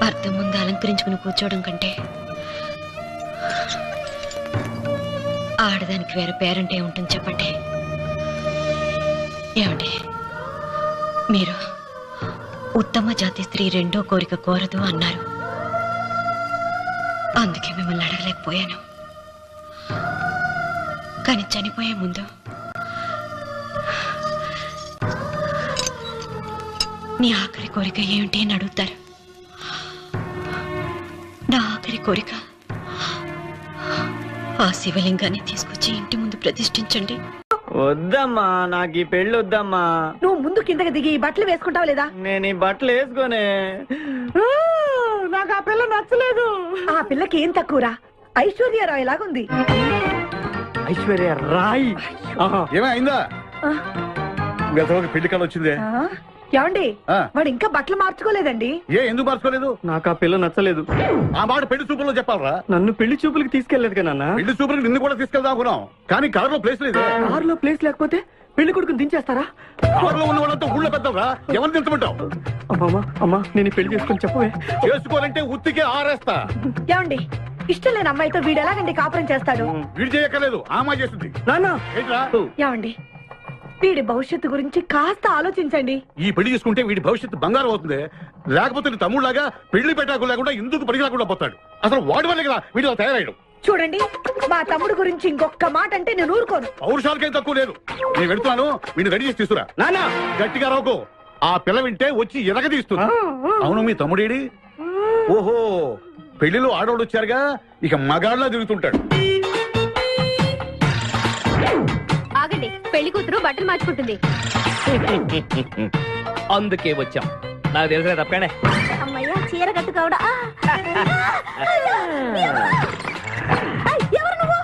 అర్థం ముందు అలంకరించుకుని కూర్చోవడం కంటే ఆడదానికి వేరే పేరంటే ఉంటుంది చెప్పండి. ఏమండి, మీరు ఉత్తమ జాతి స్త్రీ రెండో కోరిక కోరదు అన్నారు. అందుకే మిమ్మల్ని అడగలేకపోయాను. కానీ చనిపోయే ముందు నీ ఆఖరి కోరిక ఏమిటి అని అడుగుతారు. నా ఆఖరి కోరిక ఆ శివలింగాన్ని తీసుకొచ్చి ఇంటి ముందు ప్రతిష్ఠించండి. వద్దమ్మా, నాకు ఈ పెళ్లి వద్దమ్మా. నువ్వు ముందు కిందకి దిగి ఈ బట్టలు వేసుకుంటావు లేదా? నేను ఈ బట్టలు వేసుకోనే. నాకు ఆ పిల్ల నచ్చలేదు. ఆ పిల్లకి ఏం తక్కువరా? ఐశ్వర్యరాయ్ లాగుంది. ఐశ్వర్య రాయ్ ఏమైందా? పెళ్లి కాలం వచ్చిందే. ఏమండి, వాడు ఇంకా బట్టలు మార్చుకోలేదండి. ఎందుకు మార్చుకోలేదు? నాకు ఆ పిల్ల నచ్చలేదు. ఆ మాట పెళ్లి చూపుల్లో చెప్పాలరా? నన్ను పెళ్లి చూపులకి తీసుకెళ్లేదు కదా. పెళ్లి చూపులకు నిన్ను కూడా తీసుకెళ్దాం అనుకున్నాం, కానీ కారులో ప్లేస్ లేదు. కారులో ప్లేస్ లేకపోతే పెళ్లి కొడుకుని దించేస్తారా? కారులో ఉన్న వాళ్ళంతా ఊళ్ళో పెద్దవరా, ఎవరిని దించమంటావు? అమ్మా నేను ఈ పెళ్లి చేసుకుని చెప్పవే. చేసుకోవాలంటే ఉత్తికే ఆరేస్తా. ఏమండి, ఇష్టం లేని అమ్మాయితో వీడు ఎలాగండి కాపురం చేస్తాడు? వీడు చేయక్కర్లేదు, ఆమె చేస్తుంది. ఏమండి, వీడి భవిష్యత్తు గురించి కాస్త ఆలోచించండి. ఈ పెళ్లి చేసుకుంటే వీడి భవిష్యత్తు బంగారం అవుతుంది. లేకపోతే నీ తమ్ముళ్లాగా పెళ్లి పెట్టాకు లేకుండా ఎందుకు పనికి రాకుండా పోతాడు. అసలు వాడి వల్లే కదా వీడిలో తయారయ్యాడు. చూడండి, మా తమ్ముడు గురించి ఇంకొక మాట అంటే నేను ఊరుకోను. పౌరుషాలకేం తక్కువ లేదు. నేను వెళ్తున్నాను, వీడిని రెడీ చేసి తీసుకురా. నానా గట్టిగా రావుకో, ఆ పిల్ల వింటే వచ్చి ఎరగదీస్తున్నా. అవును, మీ తమ్ముడేడి? ఓహో, పెళ్లిలో ఆడవాళ్ళు వచ్చారుగా, ఇక మగాళ్ళ తిరుగుతుంటాడు. ఆగండి, పెళ్లి కూతురు బట్టలు మార్చుకుంటుంది. అందుకే వచ్చాం. నాకు తెలిసిన తప్పనే. అమ్మయ్య, చీర కట్టుకోవడా? ఎవరు నువ్వు?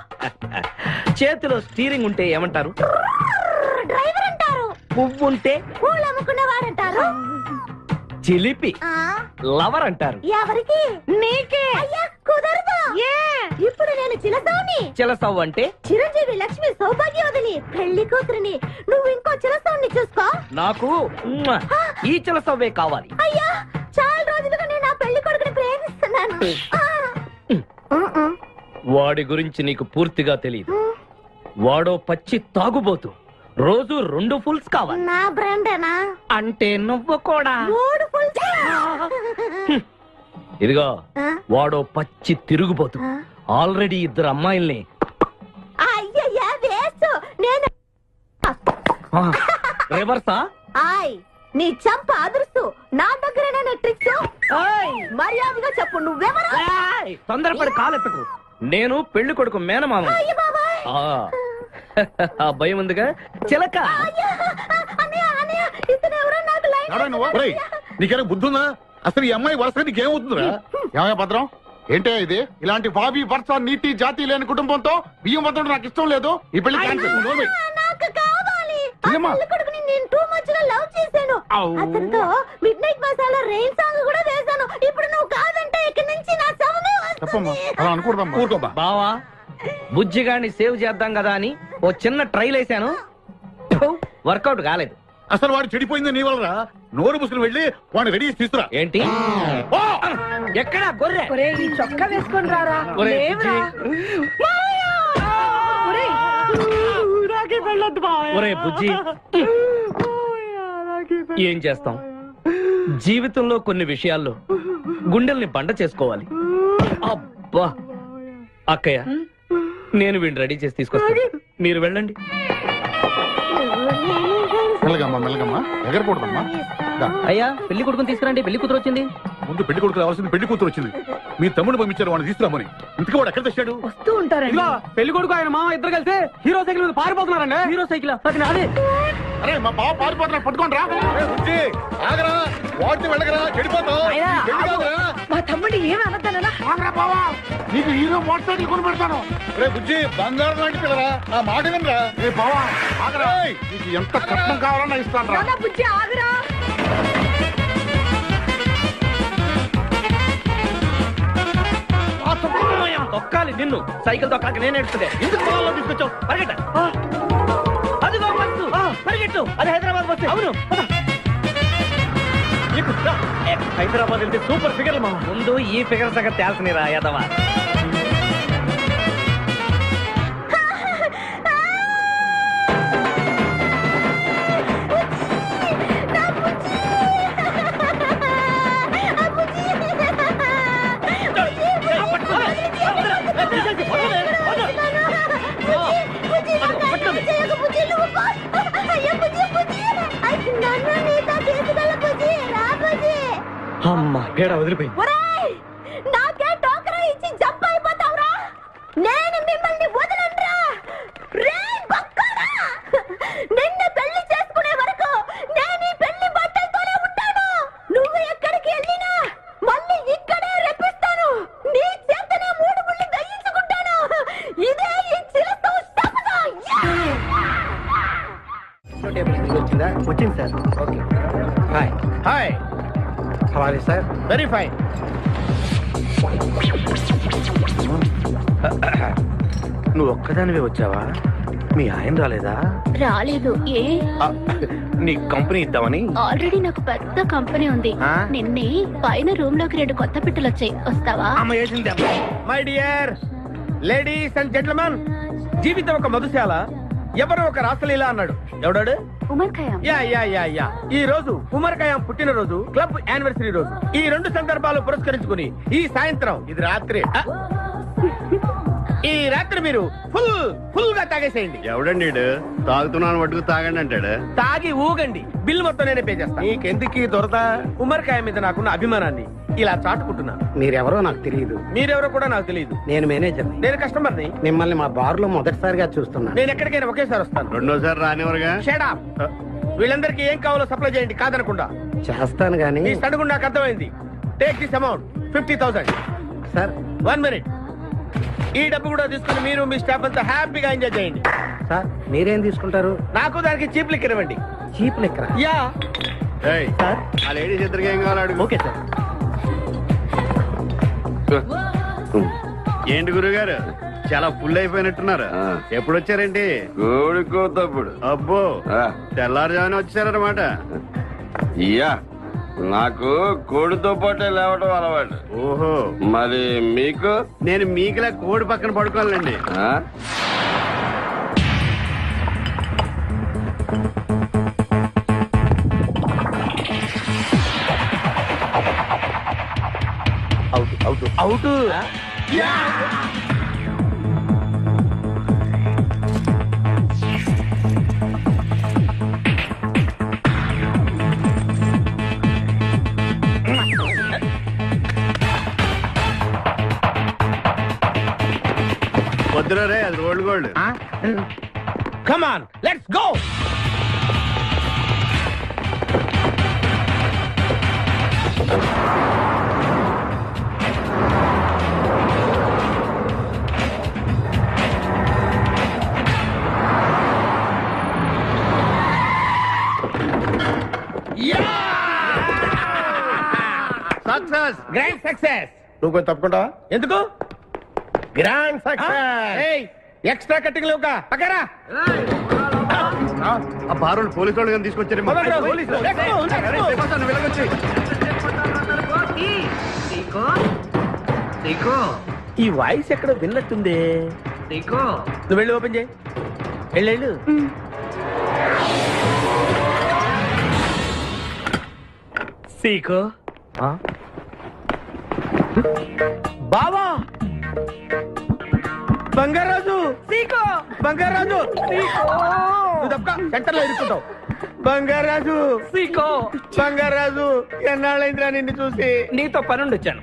చేతిలో స్టీరింగ్ ఉంటే ఏమంటారు? డ్రైవర్ అంటారు. పువ్వు ఉంటే పూలు అమ్ముకునేవాడంటారు. చిలిపి లవర్ అంటారు. ఎవరికి? నీకే. అయ్యా, కుదరదు. ఇప్పుడు నేను చిలసౌని. చిలసవ్వు అంటే చిరంజీవి లక్ష్మి సౌభాగ్యవతిని పెళ్లి కూతురిని. నువ్వు ఇంకో చిలసౌని చూసుకో. నాకు ఈ చిలసవ్వే కావాలి. అయ్యా, చాలా రోజులుగా నేను ఆ పెళ్లి కొడుకుని ప్రేమిస్తున్నాను. వాడి గురించి నీకు పూర్తిగా తెలియదు. వాడో పచ్చి తాగుబోతు. రోజు 2 ఫుల్స్ కావాలి. నా బ్రాండేనా? అంటే నువ్వు కూడా. 3 ఫుల్స్. ఇదిగో, వాడో పచ్చి తిరుగుబోతు. ఆల్రెడీ 2 అమ్మాయిల్ని. అయ్యయ్యా, వేస్ట్. నేను రివర్సా? ఆయ్, నీ చంప అదురుస్తూ నా దగ్గరేనా ట్రిక్స్? మర్యాదగా చెప్పు, నువ్వెవరు? తొందరపడి కాలెత్తకు. నేను పెళ్లి కొడుకు మేనమామ. ఆ భయం ఉందిగా చిలక. నీకేనా బుద్ధుందా? అసలు ఈ అమ్మాయి వరుస నీకేమవుతుందిరా? ఏమయ్య భద్రం, ఏంటే ఇది? ఇలాంటి బాబీ వరుస నీతి జాతి లేని కుటుంబంతో బియ్యం వద్దడం నాకు ఇష్టం లేదు. ఈ పెళ్లి క్యాన్సిల్. నాకు కావాలి. ఆ పెళ్లి కొడుకుని నేను టూ మచ్ గా లవ్ చేశాను. అతనితో mid night masala rain song కూడా వేశాను. ఇప్పుడు నువ్వు కాదంటే ఇక్కడి నుంచి నా శవమే వస్తుంది. అలా అనుకూడదమ్మా. బావా, బుజ్జిగాడిని సేవ్ చేద్దాం కదా అని ఓ చిన్న ట్రైల్ వేసాను. వర్కౌట్ కాలేదు. అసలు వాడు చెడిపోయింది నీ వల్ల. నోరు ముసులు వెళ్ళి వాడిని రెడీ చేసి తీసుకురా. ఏంటి? ఎక్కడ గొర్రె? చొక్కా వేసుకొని రారా. ఒరే బుజ్జి, ఏం చేస్తాం? జీవితంలో కొన్ని విషయాల్లో గుండెల్ని బండ చేసుకోవాలి. అబ్బా, అక్కయ్య, నేను వీడిని రెడీ చేసి తీసుకొస్తాను. మీరు వెళ్ళండి. మెల్లగమ్మా మెల్లగమ్మా, ఎగరకూడదమ్మా. అయ్యా, పెళ్లి కొడుకుని తీసుకురండి. పెళ్లి కూతురు వచ్చింది. ముందు పెళ్లి కొడుకు రావాల్సింది పెళ్లి కూతురు వచ్చింది. మీ తమ్ముడు పంపించారు వాడిని తీసుకురామని. ఇంతకీ వాడు ఎక్కడ తెచ్చాడు? వస్తూ ఉంటారండి. పెళ్లి కొడుకు ఆయన మామ ఇద్దరు కలిసి హీరో సైకిల్ మీద పారిపోతున్నారండి. హీరో సైకిల్ అది నాదే. అరే, మా బావ పారిపోతున్నా, పట్టుకోండి రా. ఆగరా, వాడిని వెళ్ళగరా, చెడిపోతావు. మా తమ్ముడు ఏమి అనద్దనా? ఆగరా బావా, నీకు హీరో మోటార్ సైకిల్ కొని పెడతాను. రే బుజ్జి, బంగారం లాంటి పిల్లరా, ఆ మాట వినరా. రే బావా, ఆగరా, నీకు ఎంత కట్నం కావాలన్నా ఇస్తాను రా. బుజ్జి ఆగరా. తొక్కాలి నిన్ను. సైకిల్ తొక్కాక నేను ఎడుతుంది. ఎందుకు పొలంలో తీసుకొచ్చావు? పరిగెట్ట. అది బస్సు, పరిగెట్టు. అది హైదరాబాద్ బస్సు. అవును, హైదరాబాద్ వెళ్తే సూపర్ ఫిగర్ మా. ముందు ఈ ఫిగర్ సగం తేల్సని రా యాదవా. అమ్మా, పేడ వదిలిపోయింది. నాకే టోకరా ఇచ్చి జంప్ అయిపోతావురా. నేను మిమ్మల్ని వదలనురా. రే బక్కరా, నిన్ను పెళ్లి చేసుకునే వరకు నేను ఈ పెళ్లి బట్టలతోనే ఉంటాను. నువ్వు ఎక్కడికి వెళ్ళినా మళ్ళీ ఇక్కడే రెప్పిస్తాను. నీ చేతనే 3 ముళ్ళు దయ్యించుకుంటాను. ఇదే ఈ చిలతో శపథం. వచ్చింది sir. Okay, hi hi, how are you sir? Very fine. నువ్వు ఒక్కదానివే వచ్చావా? మీ ఆయన రాలేదా? రాలేదు. ఏ? నీ కంపెనీ ఇద్దామని. ఆల్రెడీ నాకు పెద్ద కంపెనీ ఉంది. నిన్నే పైన రూమ్ లోకి 2 కొత్త పిట్టలు వచ్చాయి. వస్తావా? My dear ladies and gentlemen, జీవితం ఒక మధుశాల, ఎవరు ఒక రాసలీల అన్నాడు. ఎవడాడు? Omar Khayyam. Yeah yeah yeah yeah. ఈ రోజు ఉమర్ ఖయాం పుట్టినరోజు, క్లబ్ యానివర్సరీ రోజు. ఈ 2 సందర్భాలు పురస్కరించుకుని ఈ సాయంత్రం, ఇది రాత్రి, ఈ రాత్రి మీరు ఫుల్ గా తాగేసేయండి. ఎవడండి తాగుతున్నాను మటుకు తాగండి అంటాడు. తాగి ఊగండి, బిల్ మొత్తం నేనే పే చేస్తాను. నీకెందుకు దొరద? ఉమర్ ఖయాం మీద నాకున్న అభిమానాన్ని ఇలా చాటుకుంటున్నాను. మీరెవరో నాకు తెలియదు. మీరెవరో కూడా నాకు తెలియదు. నేను మేనేజర్. నేను కస్టమర్ని. మిమ్మల్ని మా బార్ లో మొదటిసారిగా చూస్తున్నా. నేను ఎక్కడికైనా ఒకేసారి వస్తాను. రెండోసారి రానివరుగా. Shut up. వీళ్ళందరికీ ఏం కావాలో సప్లై చేయండి, కాదనకుండా. చేస్తాను గానీ ఈ సడుగు నాకు అర్థమైంది. Take this amount 50,000. Sir 1 minute. ఈ డబ్బు కూడా తీసుకుని మీరు మీ స్టాఫ్ అంతా హ్యాపీగా ఎంజాయ్ చేయండి. సార్ మీరేం తీసుకుంటారు? నాకు దానికి చీప్ లిక్కర్ ఇవ్వండి. చీప్ లెక్కర? యా. సార్, ఆ లేడీస్ ఇద్దరికి ఏం కావాలి? Okay sir. ఏంటి గురుగారు చాలా ఫుల్ అయిపోయినట్టున్నారు ఎప్పుడు వచ్చారేంటి కోడికోతప్పుడు అబ్బో తెల్లారుజామున వచ్చారనమాట ఇయ్యా నాకు కోడితో పాటే లేవటం అలవాటు. ఓహో మరి మీకు? నేను మీకులా కోడి పక్కన పడుకోవాలండి. Out out out. వద్దురా రే, అది rolled gold. Come on let's go. Success, grand success. నువ్వు కొంచెం తప్పుకుంటావా? ఎందుకు? Grand success. ఎక్స్ట్రా కట్టింగ్ లేవుగా పక్కరా. ఆ బారోళ్ళు పోలీసు వాళ్ళు కానీ తీసుకొచ్చారు. ఈ వాయిస్ ఎక్కడ విన్నట్టుంది. నువ్వు వెళ్ళి ఓపెన్ చేయి. వెళ్ళు. సీకో బావా, బంగారాజు, సీకో బంగారాజు, నువ్వు తప్ప సెంటర్ లో ఇరుక్కుంటావు. బంగారాజు, సీకో బంగారాజు, ఎన్నాళ్ళైందిరా నిన్ను చూసి. నీతో పనుండి వచ్చాను.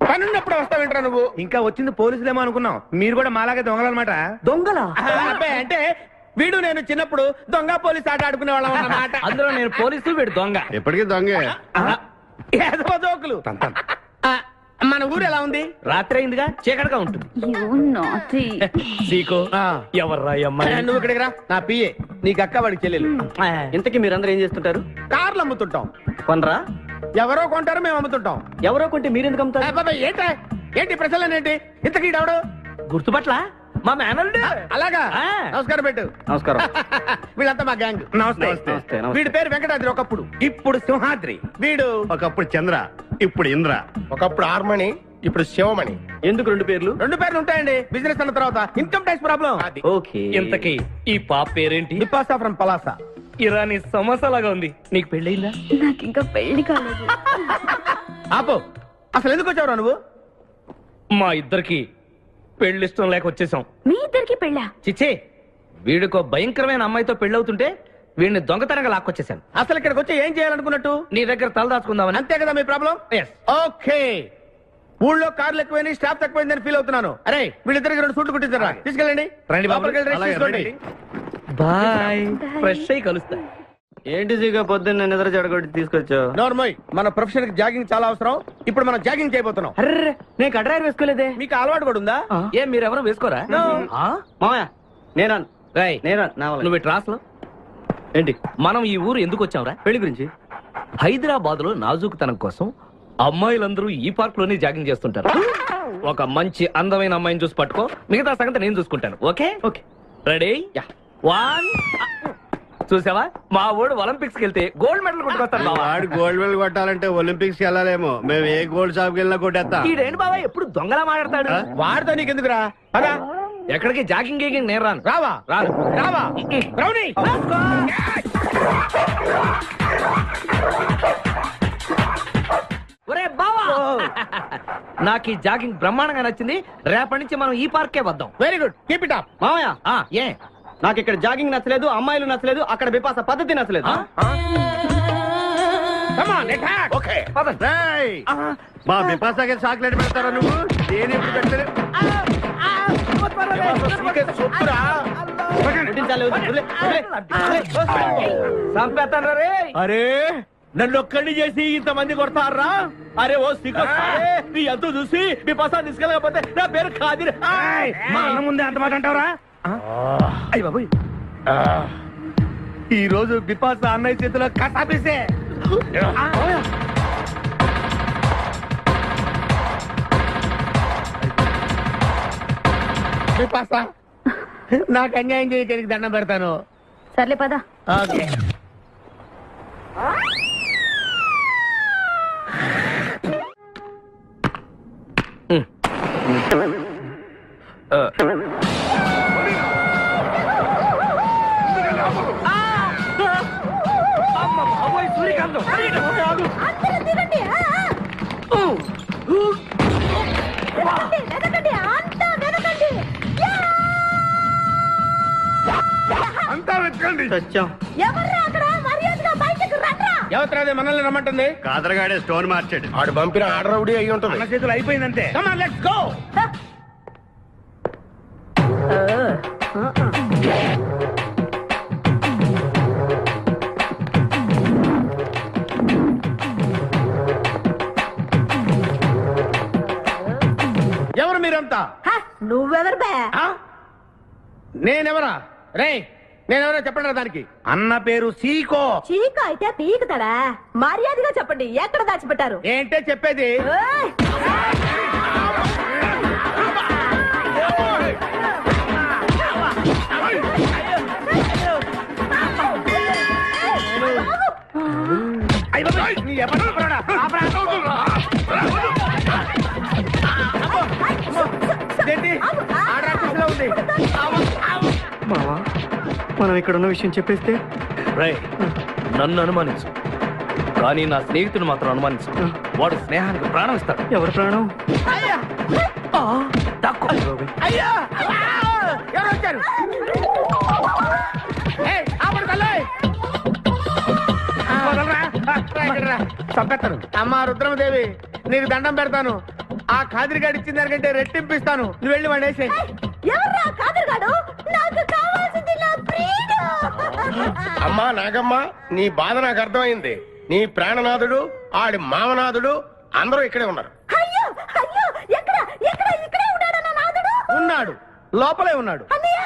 పనున్నప్పుడు వస్తావేంట్రా నువ్వు? ఇంకా వచ్చింది పోలీసులేమో అనుకున్నాం. మీరు కూడా మాలాగే దొంగలన్నమాట. దొంగలా? అంటే వీడు నేను చిన్నప్పుడు దొంగ పోలీసు ఆట ఆడుకునే వాళ్ళం అన్నమాట. అందులో నేను పోలీసు, వీడు దొంగ. ఎప్పటికీ దొంగే. ఏదో జోకులు. మన ఊరు ఎలా ఉంది? రాత్రి అయిందిగా, చీకటిగా ఉంటుంది. సీకో ఎవర్రా అమ్మాయి? నువ్వు ఇక్కడికి రా. నా పిఏ, నీకు అక్క, వాడికి చెల్లెలు. ఇంతకీ మీరందరూ ఏం చేస్తుంటారు? కార్లు అమ్ముతుంటాం. కొనరా? ఎవరో కొంటారు, మేము అమ్ముతుంటాం. ఎవరో కొంటే మీరెందుకు అమ్ముతారు? ఏంటి ప్రశ్నలేంటి? ఇంతకీ డవడు గుర్తుపట్ల? మా మేనల్డ్. అలాగా? నమస్కారం పెట్టు. నమస్కారం. వీళ్ళంతా మా గ్యాంగ్. నమస్తే. వీడి పేరు వెంకటాద్రి, ఒకప్పుడు. ఇప్పుడు సింహాద్రి. వీడు ఒకప్పుడు చంద్ర, ఇప్పుడు ఇంద్ర. ఒకప్పుడు ఆర్మణి, ఇప్పుడు శివమణి. ఎందుకు రెండు పేర్లు? రెండు పేర్లు ఉంటాయండి. బిజినెస్ అన్న తర్వాత ఇన్కమ్ ట్యాక్స్ ప్రాబ్లం. ఓకే. ఇంతకీ ఈ పాప పేరేంటి? నిపాసా ఫ్రమ్ పలాసా. ఇరానీ సమోసా లాగా ఉంది. నీకు పెళ్ళయిందా? నాకు ఇంకా పెళ్లి కాలేదు. ఆపో, అసలు ఎందుకు వచ్చావురా నువ్వు? మా ఇద్దరికి పెళ్లి ఇష్టం లేక వచ్చేసాం. మీ ఇద్దరికి పెళ్ళా? చిచ్చే, వీడికో భయంకరమైన అమ్మాయితో పెళ్ళవుతుంటే వీడిని దొంగతనంగా లాక్కొచ్చేసాను. అసలు ఇక్కడికి వచ్చి ఏం చేయాలనుకున్నట్టు? నీ దగ్గర తలదాచుకుందామని. అంతే కదా మీ ప్రాబ్లం? ఓకే. ఊళ్ళో కార్లు ఎక్కువైంది, స్టాఫ్ తక్కువైందని ఫీల్ అవుతున్నాను. అరే వీళ్ళిద్దరికి 2 సూట్లు కుట్టించారా? తీసుకెళ్ళండి. రండి బాబు. తీసుకోండి. బాయ్. ఫ్రెష్ అయ్యి కలుస్తా. ఏంటి సీగా పొద్దున్న నిద్ర చెడగొట్టి తీసుకొచ్చావు? నోర్మోయ్, మన ప్రొఫెషన్ కి జాగింగ్ చాలా అవసరం. ఇప్పుడు మనం జాగింగ్ చేయబోతున్నాం. అర్రే, నేను కడ్రాయర్ వేసుకోలేదే. మీకు అలవాటు కూడా ఉందా? ఏం మీరెవరూ వేసుకోరా? మామయ్య నేరాను. నువ్వు ట్రాస్ లో ఏంటి? మనం ఈ ఊరు ఎందుకు వచ్చావురా? పెళ్లి గురించి. హైదరాబాద్ లో నాజూకుతనం కోసం అమ్మాయిలందరూ ఈ పార్క్ లోనే జాగింగ్ చేస్తుంటారు. ఒక మంచి అందమైన అమ్మాయిని చూసి పట్టుకో, మిగతా సంగతి నేను చూసుకుంటాను. ఓకే? ఓకే. రెడీ? 1. చూసావా, మా ఊడు ఒలింపిక్స్ కి వెళ్తే గోల్డ్ మెడల్ కొట్టుకొస్తాడు. వాడు గోల్డ్ మెడల్ కొట్టాలంటే ఒలింపిక్స్ కి వెళ్ళాలేమో. మేము ఏ గోల్డ్ షాప్ కి వెళ్ళినా కొట్టేస్తాం. ఈడేంటి బాబా ఎప్పుడు దొంగలా మాట్లాడతాడు? వాడితో నీకెందుకురా? అదా ఎక్కడికి జాగింగ్ గీగింగ్ నేను రాను. రావా? రావా? రౌడీ! ఒరే బావా, నాకు ఈ జాగింగ్ బ్రహ్మాండంగా నచ్చింది. రేపటి నుంచి మనం ఈ పార్కే వద్దాం. Very good, keep it up. మామయ్య ఏ నాకు ఇక్కడ జాగింగ్ నచ్చలేదు, అమ్మాయిలు నచ్చలేదు, అక్కడ బిపాస పద్ధతి నచ్చలేదు. మా బిపాసాకి చాక్లెట్ పెడతారా నువ్వు? నేను ఎప్పుడు పెట్టలేదు. అరే నన్ను ఒక్కడిని చేసి ఇంతమంది కొడతారా? అరే ఓ సిగ్గు, నీ ఎంతో చూసి మీ పసా తీసుకెళ్ళకపోతే నా పేరు కాదు. మా అన్న ముందే అంత మాట అంటావరా? అయ్య బాబు, ఈ రోజు బిపాస అన్నయ్య చేతిలో కసాపేసే. బిపాస నాకు అన్యాయం చేయడానికి దండం పెడతాను. సర్లే పద. ఓకే. అంతా వెతకండి. ఎవరు మనల్ని రమ్మంటుంది? కాదరగాడే స్టోన్ మార్చాడు. ఆడు పంపిన ఆర్డర్ ఒకటి అయి ఉంటుంది. మన చేతులు అయిపోయిందంటే లెట్స్ గో. ఎవరు మీరంతా? నువ్వెవరు బే? నేనెవరా? రే నేనెవరో చెప్పండి దానికి. అన్న పేరు సీకో. చీక అయితే పీకుతాడా? మర్యాదగా చెప్పండి, ఎక్కడ దాచిపెట్టారు? ఏంటే చెప్పేది? మావా మనం ఇక్కడ ఉన్న విషయం చెప్పేస్తే రేయ్, నన్ను అనుమానించు, కానీ నా స్నేహితుడు మాత్రం అనుమానించు. వాడు స్నేహానికి ప్రాణం ఇస్తాడు. ఎవరి ప్రాణం? అయ్యా ఎవరు వచ్చారు? చంపేస్తాను. అమ్మా రుద్రమదేవి నీకు దండం పెడతాను. ఆ ఖాదిరిగాడు ఇచ్చిన దానికంటే రెట్టింపిస్తాను. నువ్వు వెళ్ళి వాడు వేసేయ్. అమ్మా నాగమ్మ, నీ బాధ నాకు అర్థమైంది. నీ ప్రాణనాథుడు, ఆడి మామనాథుడు అందరూ ఇక్కడే ఉన్నారు. ఉన్నాడు, లోపలే ఉన్నాడు. అన్నయ్య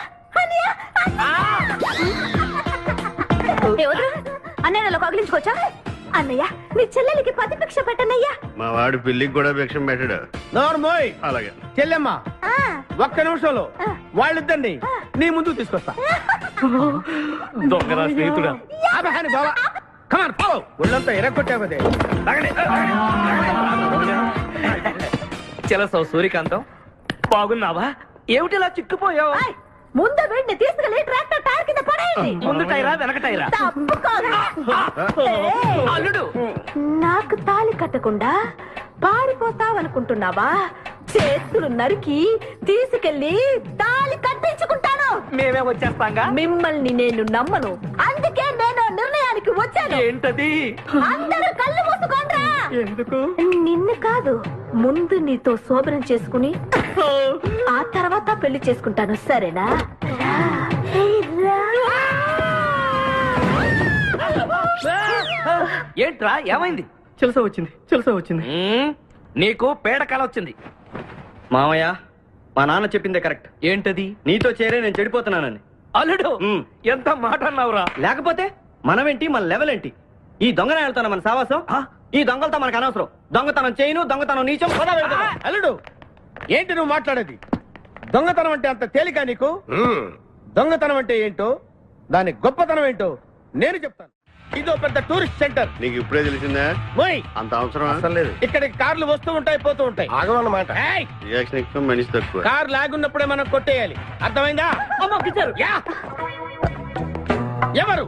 కగిలించుకోవచ్చా? అన్నయ్య నీ చెల్లెలికి పతి భిక్ష పెట్టనయ్యా. మా వాడు పెళ్లికి కూడా భిక్షం పెట్టాడు. నోర్మోయ్. అలాగే చెల్లెమ్మ ఒక్క నిమిషంలో వాళ్ళిద్దండి నీ ముందుకు తీసుకొస్తా. దొంగరా స్నేహితుడా. బాబా కమాన్ ఫాలో. ఒళ్ళంతా ఎరగొట్టావదే. చెలసో సూర్యకాంతం, బాగున్నావా? ఏమిటిలా చిక్కుపోయావు? ముందు వీడిని తీసుకెళ్లి ట్రాక్టర్ టైర్ కింద పడేయండి. ముందు టైరా వెనక టైరా? అల్లుడు, నాకు తాళి కట్టకుండా పారిపోతావనుకుంటున్నావా? చేతులు నరికి తీసుకెళ్లి తాళి కట్టించుకుంటాను. మేమే వచ్చేస్తాంగా. మిమ్మల్ని నేను నమ్మను, అందుకే నేను నిర్ణయానికి వచ్చాను. ఏంటది? అందరూ కళ్ళు మూసుకోండ్రా. ఎందుకు? నిన్ను కాదు, ముందు నీతో శోభనం చేసుకుని ఆ తర్వాత పెళ్లి చేసుకుంటాను, సరేనా? ఏంట్రా ఏమైంది? చిలస వచ్చింది. నీకు పేడకాల వచ్చింది. మామయ్య, మా నాన్న చెప్పిందే కరెక్ట్. ఏంటది? నీతో చేరే నేను చెడిపోతున్నానని. అల్లుడు ఎంత మాట అన్నావురా? లేకపోతే మనమేంటి, మన లెవెల్ ఏంటి? ఈ దొంగన వెళ్తాను మన సావాసం. ఈ దొంగలతో మనకు అనవసరం. దొంగతనం చేయను, దొంగతనం నీచం. అల్లుడు ఏంటి నువ్వు మాట్లాడేది? దొంగతనం అంటే అంత తేలిక నీకు? దొంగతనం అంటే ఏంటో, దాని గొప్పతనం ఏంటో నేను చెప్తాను. ఇదో పెద్ద టూరిస్ట్ సెంటర్. నీకు ఇప్పుడే తెలిసిందా? అంత అవసరం అసలు లేదు. ఇక్కడికి కార్లు వస్తూ ఉంటాయి, పోతూ ఉంటాయి. ఆగమన్నమాట. రియాక్షన్ ఎక్కువ, మనిషి తక్కువ. కార్ లాగున్నప్పుడే మనం కొట్టేయాలి, అర్థమైందా? ఎవరు?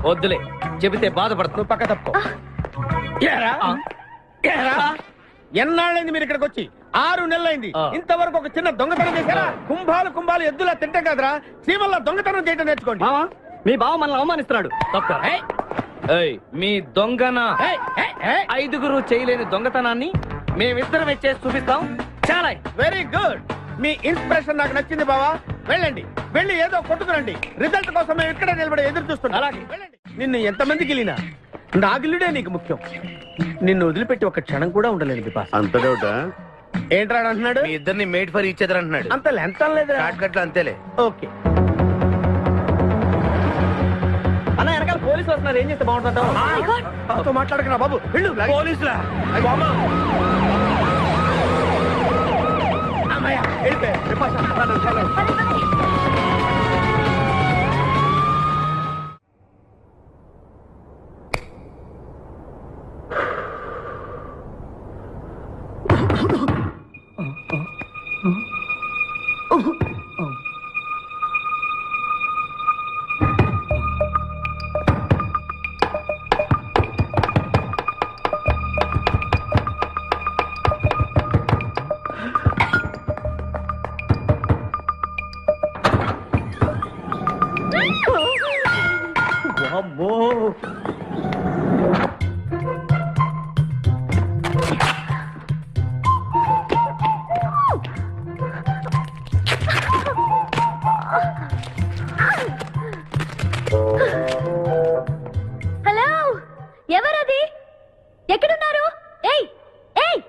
వద్దులే, చెబితే బాధపడుతు. పక్క తప్పు. ఎన్నాళ్ళైంది మీరు ఇక్కడికి వచ్చి? 6 నెలలైంది. ఇంతవరకు ఒక చిన్న దొంగతనం చేశారా? కుంభాలు ఎద్దులా తింటాం కదరా. సీమల్లా దొంగతనం చేయడం నేర్చుకోండి. మీ బావ మనల్ని అవమానిస్తున్నాడు. మీ దొంగన 5గురు చేయలేని దొంగతనాన్ని మేమిద్దరం చేసి చూపిస్తాం. చాలా వెరీ గుడ్. మీ ఇన్స్పిరేషన్ నాకు నచ్చింది బావా. వెళ్ళండి, వెళ్ళి ఏదో కొట్టుకురండి. రిజల్ట్ కోసం మేము ఇక్కడ నిలబడి ఎదురు చూస్తున్నాం. అలాగే వెళ్ళండి. నిన్ను ఎంతమందికి వెళ్ళినా నా గిల్లుడే నీకు ముఖ్యం. నిన్ను వదిలిపెట్టి ఒక క్షణం కూడా ఉండలేదు బిపాస్. అంత డౌటా? ఏంట్రా అంటున్నాడు? మీ ఇద్దరిని మేడ్ ఫర్ ఈచ్ అదర్ అంటున్నాడు. అంత లెంత్ లేదు. షార్ట్ అంతేలే. ఓకే. అన్న వెనకాల పోలీసులు వస్తున్నారు, ఏం చేస్తే బాగుంటుందో? మాట్లాడకరా బాబు. వెళ్ళు. పోలీసులా? హలో, ఎవరది? ఎక్కడున్నారు? ఏయ్ ఏయ్,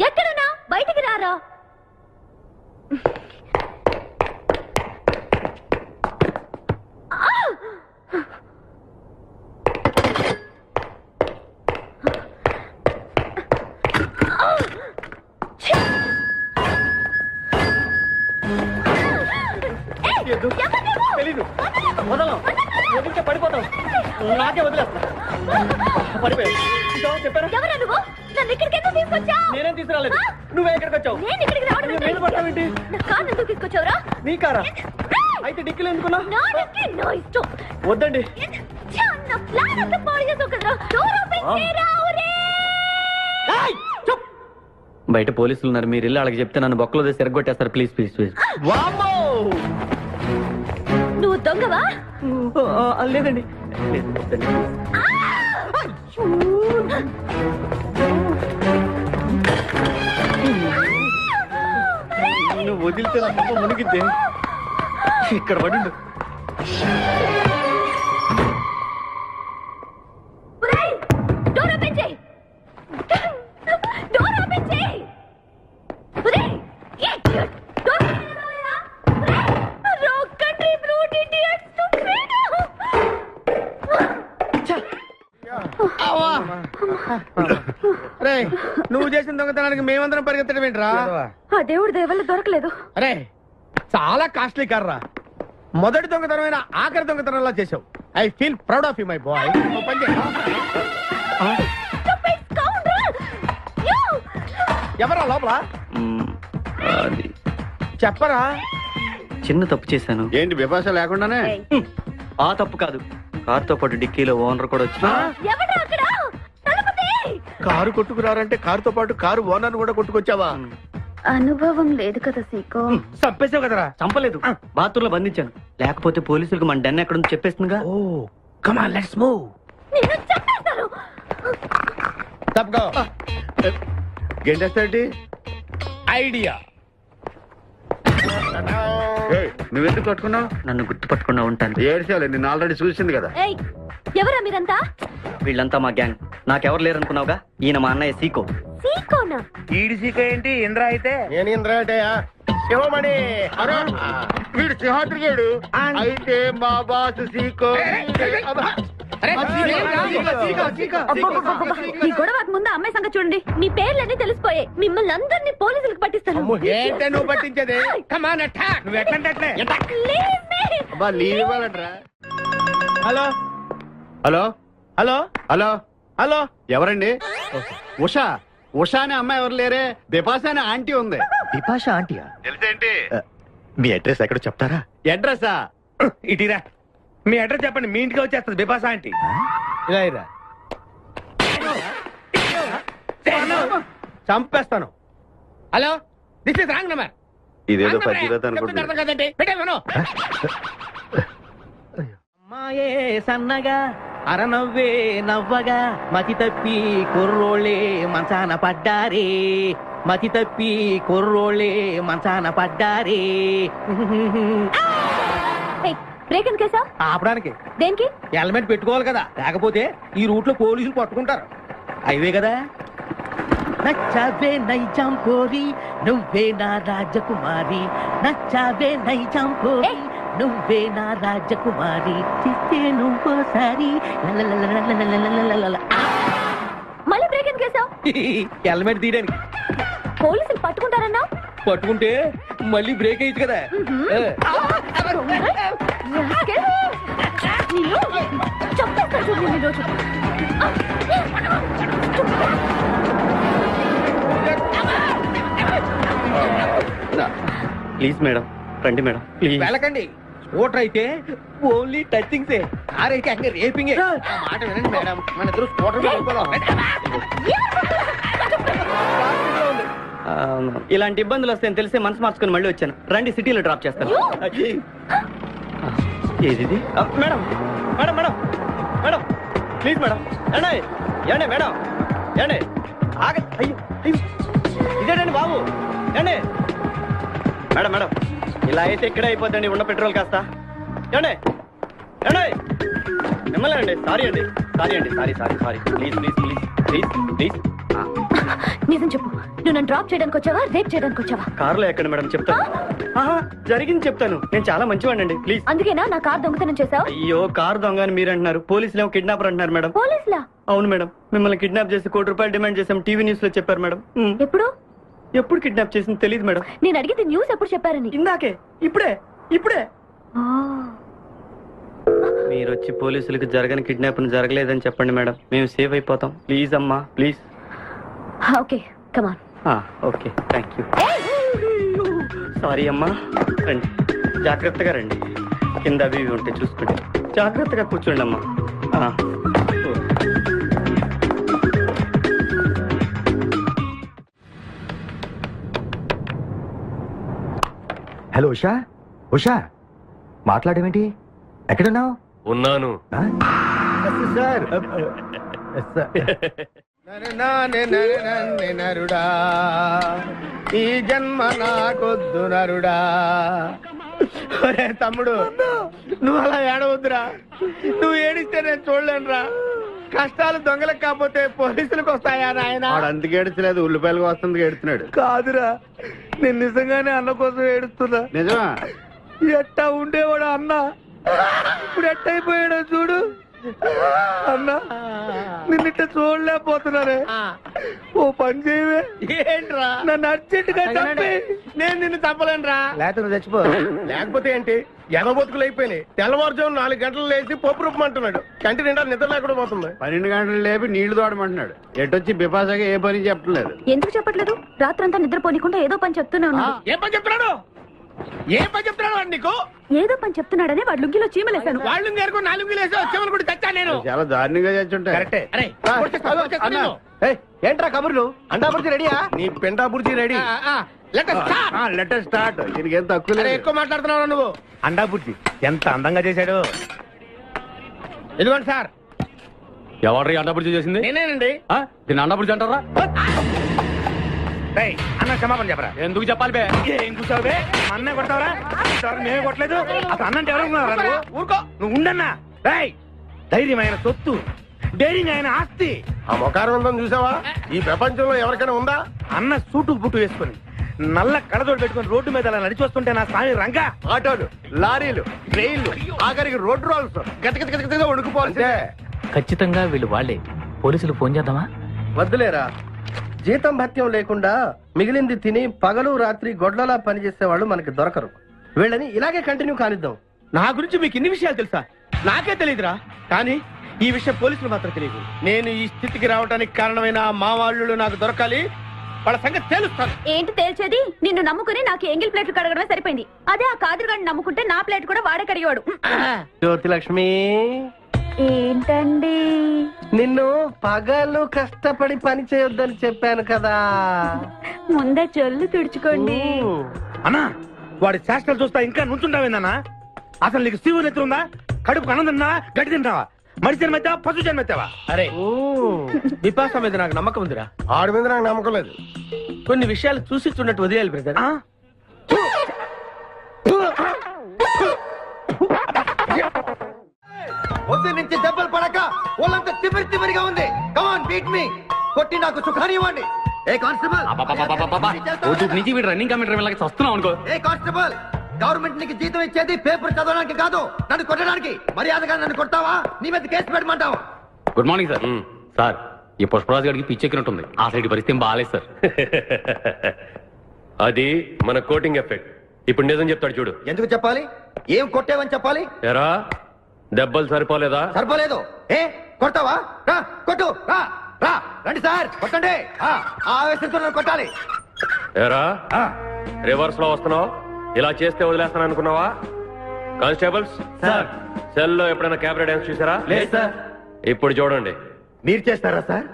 ఎక్కడున్నా? బయటికి రారా. తెలీదు. వదలం. వదిలితే పడిపోతాం. నాకే వదిలేస్తా. పడిపోయావు. చెప్పారా? ఎవరా నువ్వు? నన్ను ఇక్కడికి ఎందుకు తీసుకొచ్చావు? నేనేం తీసుకురాలేదు. నువ్వే ఎక్కడికి వచ్చావు? నేను ఇక్కడికి రావడం మీద పడతావేంటి? నా కారు ఎందుకు తీసుకొచ్చావురా? నీ కారా? అయితే డిక్కీలు ఎందుకున్నా? నా డిక్కీ నా ఇష్టం. వద్దండి. నా ప్లాన్ అంతా పాడు చేసావు కదరా. డోర్ ఓపెన్ చేయరా. బయట పోలీసులు ఉన్నారు. మీరు వెళ్ళి వాళ్ళకి చెప్తే నన్ను బొక్కలో తీసి ఎరగొట్టేస్తారు. Please please please. నువ్వు దొంగవా? లేదండి. నువ్వు వదిలితే నా తప్ప మునిగిద్దే. ఇక్కడ పడిండు. డోర్ ఓపెన్ చేయి. డోర్ ఓపెన్ చేయి. Wrong country brute idiots. నువ్వు చేసిన దొంగతనానికి మేమందరం పరిగెత్తడం ఏంట్రా? ఆ దేవుడి దయ వల్ల దొరకలేదు. అరే చాలా కాస్ట్లీ కార్రా. మొదటి దొంగతనమైన ఆఖరి దొంగతనంలా చేసావు. I feel proud of you my boy. ఎవరా లోపల? చెప్పరా. చిన్న తప్పు చేశాను. ఏంటి విభాష లేకుండానే? ఆ తప్పు కాదు. కారుతో పాటు డిక్కీలో ఓనర్ కూడా వచ్చిన. కారు కొట్టుకురారంటే కారుతో పాటు కారు ఓనర్ కూడా కొట్టుకొచ్చావా? అనుభవం లేదు కదా సీకో. చంపేసావు కదరా? చంపలేదు. బాత్రూమ్ లో బంధించాను. లేకపోతే పోలీసులకు మన డెన్ ఎక్కడ చెప్పేస్తుందిగా. Oh come on let's move. తప్పుకో. గెంటేస్తాంటి ఐడియా. నువ్వెందుకు పట్టుకున్నావు? నన్ను గుర్తుపట్టుకున్నా ఉంటాను. ఏడ్చాలి. నిన్ను ఆల్రెడీ చూసింది కదా. ఎవరా మీరంతా? వీళ్ళంతా మా గ్యాంగ్. నాకెవరు లేరనుకున్నావుగా. ఈయన మా అన్నయ్య సీకో. సీకోనా? ఈడి సీకో ఏంటి? ఇంద్ర అయితే నేను ఇంద్ర అంటే శివమణి. వీడు సింహాద్రిగాడు. అయితే మా బాస్ సీకో. ఈ గొడవకు ముందు అమ్మాయి సంగతి చూడండి. మీ పేర్లన్నీ తెలిసిపోయాయి. మిమ్మల్ని అందరినీ పోలీసులకు పట్టిస్తాను. ఏంటే నువ్వు పట్టించేది? కమాన్ అటాక్. నువ్వు ఎట్లంటే లీవ్ ఇవ్వాలంటరా. Hello hello hello hello hello. ఎవరండి? ఉషా. ఉషా అనే అమ్మాయి ఎవరు లేరే. బిపాష అనే ఆంటీ ఉంది. బిపాష ఆంటీయా? తెలుసేంటి? మీ అడ్రస్ ఎక్కడ చెప్తారా? అడ్రసా? ఇటీరా. మీ అడ్రస్ చెప్పండి. మీ ఇంటికి వచ్చేస్తుంది బిపాస ఆంటీ. ఇలా ఇరా. చంపేస్తాను. Hello this is wrong number. ఇదేదో పచ్చిరత అనుకుంటున్నా. అమ్మాయే సన్నగా అరనవ్వే నవ్వగా మతి తప్పి కుర్రోళ్ళే మంచాన పడ్డారే. మతి తప్పి కుర్రోళ్ళే మంచాన పడ్డారే. బ్రేక్ ఎందుకు వేసావ్? ఆపడానికి. దేనికి? హెల్మెట్ పెట్టుకోవాలి కదా. లేకపోతే ఈ రూట్ లో పోలీసులు పట్టుకుంటారు. హైవే కదా. నచ్చావే నైజాం కోరి నువ్వే నా రాజకుమారి. నచ్చావే నైజాం కోరి నువ్వే నా రాజకుమారి. చిస్తే నువ్వోసారి. మళ్ళీ బ్రేక్ ఎందుకు వేసావ్? హెల్మెట్ తీయడానికి. పోలీసులు పట్టుకుంటారన్నా? పట్టుకుంటే మళ్ళీ బ్రేక్ అయ్యింది కదా. ప్లీజ్ మేడం, రండి మేడం, ప్లీజ్. వెళ్ళకండి. స్కూటర్ అయితే ఓన్లీ టచింగ్సే, కార్ అయితే అక్కడ రేపింగే. మాట వినండి మేడం, మన ఇద్దరు స్కూటర్ ఇలాంటి ఇబ్బందులు వస్తాయని తెలిసి మనసు మార్చుకుని మళ్ళీ వచ్చాను. రండి, సిటీలో డ్రాప్ చేస్తాను. ఏది madam? Madam madam madam please madam. ఏండే ఏండే మేడం, ఏండే ఆగ. అయ్యో అయ్యో, ఇదేనండి బాబు. ఏండే మేడం మేడం, ఇలా అయితే ఇక్కడే అయిపోద్దండి ఉన్న పెట్రోల్ కాస్త. ఏండే ఏండే మిమ్మల్ని అండి. సారీ అండి, సారీ అండి, sorry sorry sorry. Please please please please please. నిజం చెప్పు, నువ్వు నన్ను డ్రాప్ చేయడానికి వచ్చావా, రేప్ చేయడానికి వచ్చావా? కారులో ఎక్కండి మేడం, చెప్తాను. జరిగింది చెప్తాను. నేను చాలా మంచివాడినండి, ప్లీజ్. అందుకేనా నా కార్ దొంగతనం చేశావు? అయ్యో, కారు దొంగ అని మీరు అంటున్నారు, పోలీసులు ఏమో కిడ్నాపర్ అంటున్నారు మేడం. పోలీసులా? అవును మేడం, మిమ్మల్ని కిడ్నాప్ చేసి ₹1 డిమాండ్ చేసాం, టీవీ న్యూస్ లో చెప్పారు మేడం. ఎప్పుడు? ఎప్పుడు కిడ్నాప్ చేసింది తెలియదు మేడం. నేను అడిగితే న్యూస్ ఎప్పుడు చెప్పారని. ఇందాకే, ఇప్పుడే ఇప్పుడే. మీరు వచ్చి పోలీసులకు జరగని కిడ్నాప్ జరగలేదని చెప్పండి మేడం, మేము సేవ్ అయిపోతాం. ప్లీజ్ అమ్మా, please. Okay, come on. Okay, thank you. Sorry అమ్మా, రండి, జాగ్రత్తగా రండి. కింద అవి ఇవి ఉంటే చూసుకోండి, జాగ్రత్తగా కూర్చోండి అమ్మా. హలో ఉషా, ఉషా మాట్లాడేమేంటి? ఎక్కడున్నావు? ఉన్నాను సార్. నరుడా, ఈ జన్మ నాకొద్దు నరుడా. ఒరే తమ్ముడు, నువ్వు అలా ఏడవద్దురా. నువ్వు ఏడిస్తే నేను చూడలేనురా. కష్టాలు దొంగలకు కాకపోతే పోలీసులకు వస్తాయా నాయన? అందుకే ఏడ్చలేదు, ఉల్లిపాయలకు వస్తుంది ఏడుతున్నాడు. కాదురా, నేను నిజంగానే అన్న కోసం ఏడుస్తున్నా. నిజమా? ఎట్టా ఉండేవాడు అన్న, ఇప్పుడు ఎట్టయిపోయాడో చూడు. అన్నా, నిన్నిట్ట చూడలేకపోతున్నారే. ఓ పని చేయవే. ఏంట్రా? నన్ను అర్జెంటుగా చంపి. నేను నిన్ను చంపలేనురా. లేకపోతే నువ్వు చచ్చిపో. లేకపోతే ఏంటి, ఎగబొతుకులు అయిపోయినాయి. తెల్లవారుజాము 4 గంటలు లేచి పప్పు రూపమంటున్నాడు. కంటి నిండా నిద్ర లేకుండా పోతుంది. 12 గంటలు లేపి నీళ్లు తోడమంటున్నాడు. ఎటొచ్చి బిపాసగా ఏ పని చెప్పట్లేదు. ఎందుకు చెప్పట్లేదు? రాత్రంతా నిద్రపోనికుండా ఏదో పని చెప్తూనే ఉన్నాడు. ఏం పని చెప్తున్నాడు? ఏ పని చెప్తున్నాడు వాడు నీకు? ఏదో పని చెప్తున్నాడని వాడు లుంగిలో చీమలేశాను. వాళ్ళు ఇంకేరుకో 4 లుంగిలేసి చీమలు కూడా తెచ్చా నేను. చాలా దారుణంగా చేస్తుంటాయి. కరెక్టే. ఏంట్రా కబుర్లు? అండాబుర్జీ రెడీయా? నీ పెండాబుర్జీ రెడీ. Letter start. దీనికి ఏం తక్కువ లేదు. ఎక్కువ మాట్లాడుతున్నావు నువ్వు. అండాబుర్జీ ఎంత అందంగా చేశాడు. ఇదిగోండి సార్. ఎవరు అండాబుర్జీ చేసింది? నేనేనండి. దీన్ని అండాబుర్జీ అంటారా? అన్న క్షమాపణ చెప్పరా. ఎందుకు చెప్పాలి బే? ఏం కూర్చోవు బే? అన్నే కొడతావరా? మేమే కొట్టలేదు. అసలు అన్నంటే ఎవరు? ఊరుకో. నువ్వు ఉండన్నా. ధైర్యమైన సొత్తు, డైరింగ్ అయిన ఆస్తి. ఆ మొకారం ఉందని చూసావా? ఈ ప్రపంచంలో ఎవరికైనా ఉందా? అన్న సూటు బుట్టు వేసుకుని నల్ల కడదోడు పెట్టుకుని రోడ్డు మీద అలా నడిచి వస్తుంటే నా స్వామి రంగా. ఆటోలు, లారీలు, ట్రైన్లు, ఆఖరికి రోడ్ రోల్స్ గతగతగతగా ఉడుకుపోవాల్సిందే. ఖచ్చితంగా వీళ్ళు వాళ్ళే. పోలీసులు ఫోన్ చేద్దామా? వద్దులేరా. జీతం భత్యం లేకుండా మిగిలింది తిని పగలు రాత్రి గొడ్లలా పనిచేసే వాళ్ళు మనకి దొరకరు. వీళ్ళని ఇలాగే కంటిన్యూ కానిద్దాం. నా గురించి మీకు ఇన్ని విషయాలు తెలుసా? నాకే తెలియదురా. కానీ ఈ విషయం పోలీసులు మాత్రం తెలియదు. నేను ఈ స్థితికి రావడానికి కారణమైన మా వాళ్ళు నాకు దొరకాలి. వాళ్ళ సంగతి తెలుస్తాను. ఏంటి తేల్చేది? నిన్ను నమ్ముకుని నాకు ఎంగిల్ ప్లేట్లు కడగడమే సరిపోయింది. అదే ఆ కాదురుగాడిని నమ్ముకుంటే నా ప్లేట్ కూడా వాడే కడిగాడు. జ్యోతిలక్ష్మి, ఏంటండి? నిన్ను పగలు కష్టపడి పని చేయొద్దని చెప్పాను కదా. ముందే చల్లు తుడుచుకోండి. అన్నా, వాడి చేష్టలు చూస్తా ఇంకా నుంచుంటావేందన్నా? అసలు నీకు శివుని ఎత్తుందా? కడుపు అన్నం తిన్నా, గడ్డి తింటావా? మనిషి జన్మెత్తావా, పశు జన్మెత్తావా? అరే, విపాస మీద నాకు నమ్మకం ఉందిరా. ఆడి మీద నాకు నమ్మకం లేదు. కొన్ని విషయాలు చూసి చూడట్టు వదిలేయాలి బ్రదర్. పొద్దు నుంచి దెబ్బలు పడక వాళ్ళంతా తిమిరిగా ఉంది. కమాన్ బీట్ మీ. కొట్టి నాకు సుఖాన్ని ఇవ్వండి. ఏ కానిస్టేబుల్, నుంచి వీడు రన్నింగ్ కమిటీ వెళ్ళక వస్తున్నావు అనుకో. ఏ కానిస్టేబుల్, గవర్నమెంట్ నీకు జీతం ఇచ్చేది పేపర్ చదవడానికి కాదు, నన్ను కొట్టడానికి. మర్యాదగా నన్ను కొడతావా? నీ మీద కేసు పెట్టమంటావా? Good morning sir. సార్, ఈ పుష్పరాజు గారికి పిచ్చెక్కినట్టుంది. ఆ సైడ్ పరిస్థితి బాగాలేదు సార్. అది మన కోటింగ్ ఎఫెక్ట్. ఇప్పుడు నిజం చెప్తాడు చూడు. ఎందుకు చెప్పాలి? ఏం కొట్టావని చెప్పాలి? ఎరా దెబ్బలు సరిపోలేదా? సరిపోలేదు. ఏ కొడతావా? రా కొట్టు. రా రా రండి సార్ కొట్టండి. ఆవేశంతో కొట్టాలి. ఎరా రివర్స్ లో వస్తున్నావు? ఇలా చేస్తే వదిలేస్తాను అనుకున్నావా? కానిస్టేబుల్స్ సెల్ లో ఎప్పుడైనా కెమెరా డాన్స్ చూసారా? లేదు సార్. ఇప్పుడు చూడండి. మీరు చేస్తారా సార్?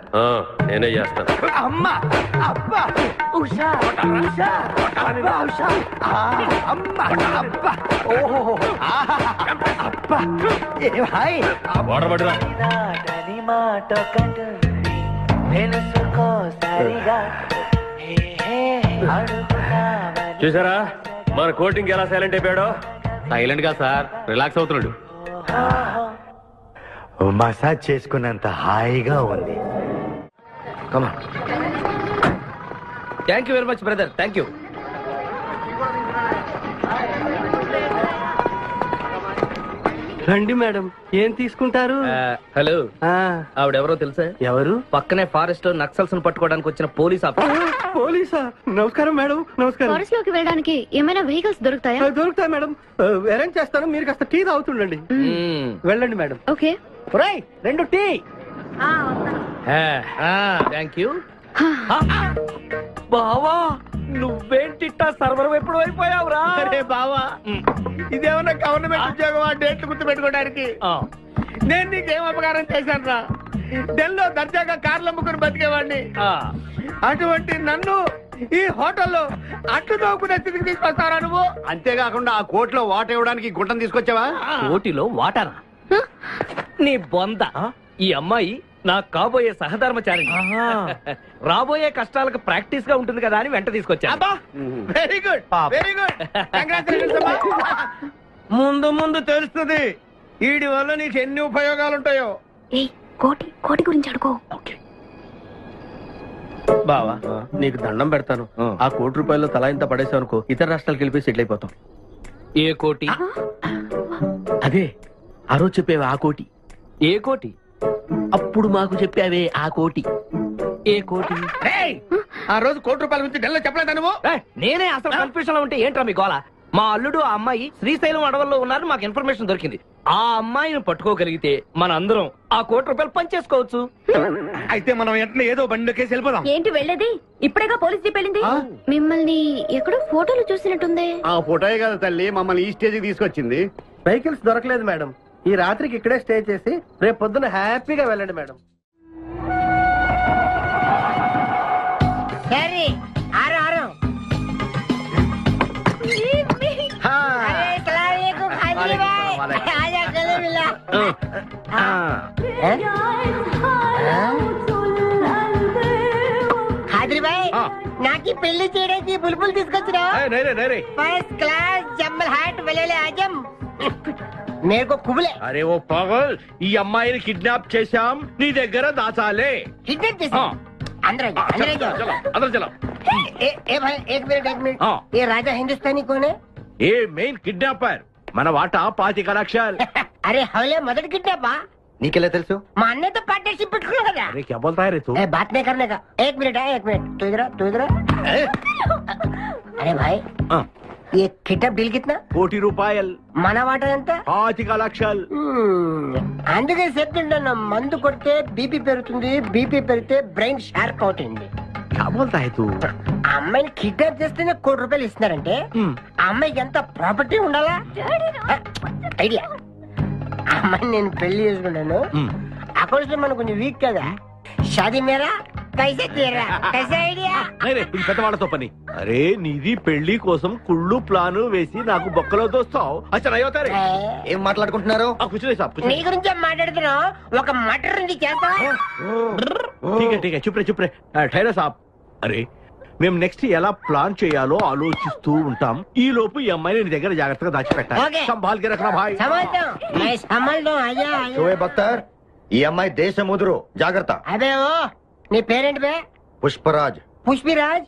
నేనే చేస్తాను. అమ్మా అబ్బా ఉషా ఉషా అబ్బా ఉషా అమ్మా అబ్బా ఓహో అబ్బా ఏ భాయ్ వాటర్ పట్టురా. మాట కంటు తెలుసుకో సరిగా చూసారా మన కోటింగ్ ఎలా సైలెంట్ అయిపోయాడో? సైలెంట్ గా సార్, రిలాక్స్ అవుతున్నాడు. మసాజ్ చేసుకున్నంత హాయిగా ఉంది. Thank you very much brother, thank you. రండి మేడం, ఏం తీసుకుంటారు? హలో, ఆవిడెవరో తెలుసా? ఎవరు? పక్కనే ఫారెస్ట్ లో నక్సల్స్ పట్టుకోవడానికి వచ్చిన పోలీస్ ఆఫీసర్. పోలీసా? నమస్కారం మేడం. నమస్కారం. ఫారెస్ట్ లోకి వెళ్ళడానికి ఏమైనా వెహికల్స్ దొరుకుతాయా? దొరుకుతాయి మేడం, అరేంజ్ చేస్తాను. మీరు కాస్త టీ తాగుతుండండి. వెళ్ళండి madam. Okay. 2 tea. Thank you. బావా నువ్వేంటిట్టా సర్వర్ ఎప్పుడు అయిపోయావురా? అరే బావా, ఇదేమన్నా గవర్నమెంట్ ఉద్యోగం? డేట్లు గుర్తు పెట్టుకోవడానికి నేను నీకేం అపకారం చేశాను రా? ఢిల్లీలో దర్జాగా కార్లు అమ్ముకుని బతికేవాడిని. అటువంటి నన్ను ఈ హోటల్లో అట్లు నవ్వుకునే స్థితికి తీసుకొస్తారా నువ్వు? అంతేకాకుండా ఆ కోట్లో వాట ఇవ్వడానికి గుంటను తీసుకొచ్చావా? కోటిలో వాటారా? నీ బొంద. ఈ అమ్మాయి నాకు కాబోయే సహధర్మచారి. రాబోయే కష్టాలకు ప్రాక్టీస్ గా ఉంటుంది కదా అని వెంట తీసుకొచ్చా. Very good, very good. ముందు ముందు తెలుస్తుంది వీడి వల్ల నీకు ఎన్ని ఉపయోగాలు ఉంటాయో. కోటి గురించి అడుకో. బావా నీకు దండం పెడతాను. ఆ ₹1 తలా ఇంత పడేసావు అనుకో, ఇతర రాష్ట్రాలకు వెళ్ళిపోయి సెటిల్ అయిపోతాం. ఏ కోటి? అదే ఆ రోజు చెప్పేవే ఆ కోటి. ఏ కోటి? అప్పుడు మాకు చెప్పావే ఆ కోటి. ఏ కోటి? ఆ రోజు ₹1 గురించి ఢిల్లీలో చెప్పలేదా నువ్వు? నేనే అసలు కన్ఫ్యూషన్ లో ఉంటే ఏంట్రా మీ గోల? మా అల్లుడు ఆ అమ్మాయి శ్రీశైలం అడవుల్లో ఉన్నారు, మాకు ఇన్ఫర్మేషన్ దొరికింది. ఆ అమ్మాయిని పట్టుకోగలిగితే మన అందరం ఆ ₹1 పనిచేసుకోవచ్చు. అయితే మనం వెంటనే ఏదో బండికేసి వెళ్ళిపోదాం. ఏంటి వెళ్ళేది? ఇప్పుడేగా పోలీస్ జీప్ వెళ్ళింది. మిమ్మల్ని ఎక్కడో ఫోటోలు చూసినట్టుంది. ఆ ఫోటోయే కదా తల్లి మమ్మల్ని ఈ స్టేజ్ తీసుకొచ్చింది. వెహికల్స్ దొరకలేదు మేడం. ఈ రాత్రికి ఇక్కడే స్టే చేసి రేపు పొద్దున హ్యాపీగా వెళ్ళండి మేడం. నాకు పెళ్లి చేయడానికి బుల్బుల్ తీసుకొచ్చినా? ఫస్ట్ క్లాస్ జంబల్ హాట్ వెళ్ళలే ఆజం మేరకు కుబులే. అరే ఓ పాగల్, ఈ అమ్మాయిని కిడ్నాప్ చేశాం, నీ దగ్గర దాచాలే. కిడ్నాప్ చేశాం? अंदर चलो। ए भाई एक मिनट ये राजा हिंदुस्तानी कौन है? ये मेन किडनैपर మన వాటా 25 లక్షలు. अरे हवले मदद किडनैपा నీకెలా తెలుసు? మా అన్నతో పార్ట్నర్షిప్ పెట్టుకున్నా కదా. अरे क्या बोलता है रे तू? बात नहीं करने का. एक मिनट तू इधर अरे भाई ये किडनैप डील कितना? ₹1,00,00,000. మన వాటా ఎంత? 25 లక్షలు. అందుకే చెప్తుంటాను, మందు కొడితే బీపీ పెరుగుతుంది, బీపీ పెరిగితే బ్రెయిన్ షార్ప్ అవుతుంది. क्या बोलता है तू? అమ్మాయిని కిడ్నాప్ చేస్తేనే ₹1,00,00,000 ఇస్తున్నారంటే ఆ అమ్మాయికి ఎంత ప్రాపర్టీ ఉండాలా? ఐడియా. అమ్మాయిని నేను పెళ్లి చేసుకున్నాను, అకౌంట్స్ మనం కొంచెం వీక్ కదా. షాదీ మేరా కైసే తీరా కైసే ఐడియా? ఇది పెద్దవాళ్ళతో పని. అరే నీది పెళ్లి కోసం కుళ్ళు ప్లాను వేసి నాకు బొక్కలో దోస్తావు. అచ్చరే ఏం మాట్లాడుకుంటున్నారు? నీ గురించే మాట్లాడుతున్నావు. ఒక మటర్ ఉంది చేస్తావా? చుప్రే ఠైరా సాబ్. అరే మేము నెక్స్ట్ ఎలా ప్లాన్ చేయాలో ఆలోచిస్తూ ఉంటాం. ఈ లోపు ఈ అమ్మాయిని నీ దగ్గర జాగ్రత్తగా దాచిపెట్టాలి. సంభాల్కి రఖనా భాయ్. షోయబ్ అఖ్తర్, ఈ అమ్మాయి దేశ ముదురు, జాగ్రత్త. అదే నీ పేరేంటి బే? పుష్పరాజ్. పుష్పిరాజ్?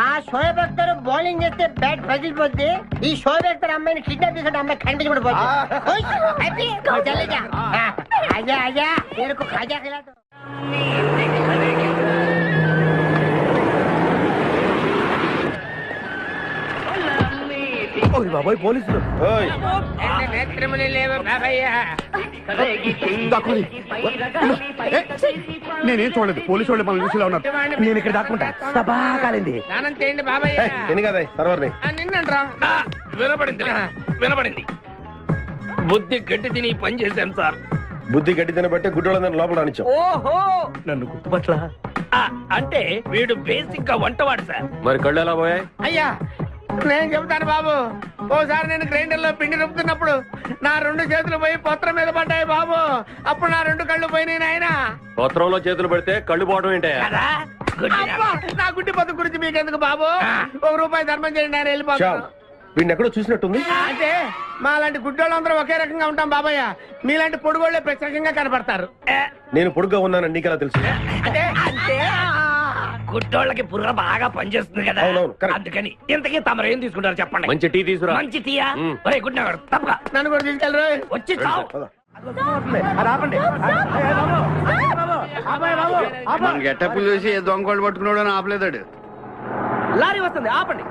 ఆ షోయబ్ అఖ్తర్ బౌలింగ్ చేస్తే బ్యాట్ పగిలిపోద్ది. ఈ షోయబ్ అఖ్తర్ అమ్మాయిని కిడ్నాప్ చేసిన అమ్మాయి కనిపించబడిపోద్ది. ఆజా तेरे खाजा खिला दो. బాబాయ్ పోలీసులు. నేనేం చూడలేదు పోలీసు వాళ్ళు మన చూసిలా ఉన్నారు. నేను ఇక్కడ దాక్కుంటా. సభా కాలింది. వినపడింది. బుద్ధి గట్టి తిని పని చేశాను సార్. బుద్ధి గడ్డి తినబట్టే గుడ్డోళ్ళందరినీ లోపల రానిచ్చాం. ఓహో, నన్ను గుర్తుపట్ల. అంటే వీడు బేసిక్ గా వంటవాడు సార్. మరి కళ్ళు ఎలా పోయాయి? అయ్యా నేను చెబుతాను బాబు. ఓసారి నేను గ్రైండర్ లో పిండి రుబ్బుతున్నప్పుడు నా 2 చేతులు పోయి పత్రం మీద పడ్డాయి బాబు. అప్పుడు నా 2 కళ్ళు పోయినాయి నాయన. పత్రంలో చేతులు పెడితే కళ్ళు పోవడం ఏంటే? నా గుడ్డి బతుకు గురించి మీకెందుకు బాబు? ₹1 ధర్మం చేయండి, ఆయన వెళ్ళిపోతాను. వీడిని ఎక్కడో చూసినట్టుంది. అంటే మా లాంటి గుడ్డోళ్ళందరూ ఒకే రకంగా ఉంటాం బాబయ్య. మీలాంటి పొడుగోళ్లే ప్రత్యేకంగా కనపడతారు. నేను పొడుగ్గా ఉన్నానని నీకెలా తెలుసు? అంటే గుడ్డోళ్ళకి బుర్ర బాగా పనిచేస్తుంది కదా, అందుకని. ఇంతకీ తమరు ఏం తీసుకుంటారు చెప్పండి. మంచి టీ తీసుకురా. మంచి టీయా? ఒరే గుడ్ నగర్ తప్పగా నన్ను కూడా తీసుకెళ్ళరు. వచ్చి చావు. మన గెటప్పులు చూసి ఏ దొంగోళ్ళు పట్టుకున్నాడు అని ఆపలేదాడు. లారీ వస్తుంది, ఆపండి.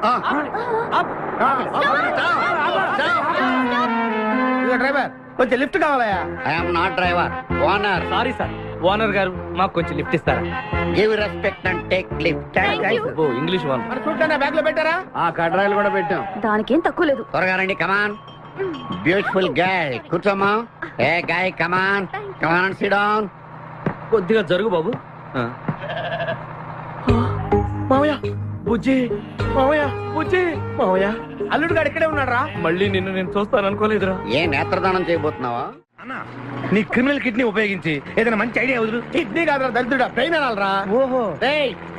డ్రైవర్ కొంచెం లిఫ్ట్ కావాలయా? I'm not driver, owner. Sorry sir, owner గారు మాకు కొంచెం లిఫ్ట్ ఇస్తారా? Give respect and take lift. Oh English one. మరి చూడండి, బ్యాగ్ లో పెట్టారా? కడ్రాయిలు కూడా పెట్టాం. దానికేం తక్కువ లేదు. త్వరగా రండి, కమాన్. బ్యూటిఫుల్ గాయ్, కూర్చోమ్మా. ఏ గాయ్, కమాన్ కమాన్, సిట్ డౌన్. కొద్దిగా జరుగు బాబు. మావయ్య బుజ్జి, మావయ్య బుజ్జి, మావయ్య అల్లుడు గారు ఇక్కడే ఉన్నాడు రా. మళ్ళీ నిన్ను నేను చూస్తాను అనుకోలేదురా. ఏ నేత్రదానం చేయబోతున్నావా? నీ క్రిమినల్ కిడ్నీ ఉపయోగించి ఏదైనా మంచి ఐడియా వదులు. కిడ్నీ కాదురా దరిద్రుడా, బ్రెయిన్ అనాలరా. ఓహో,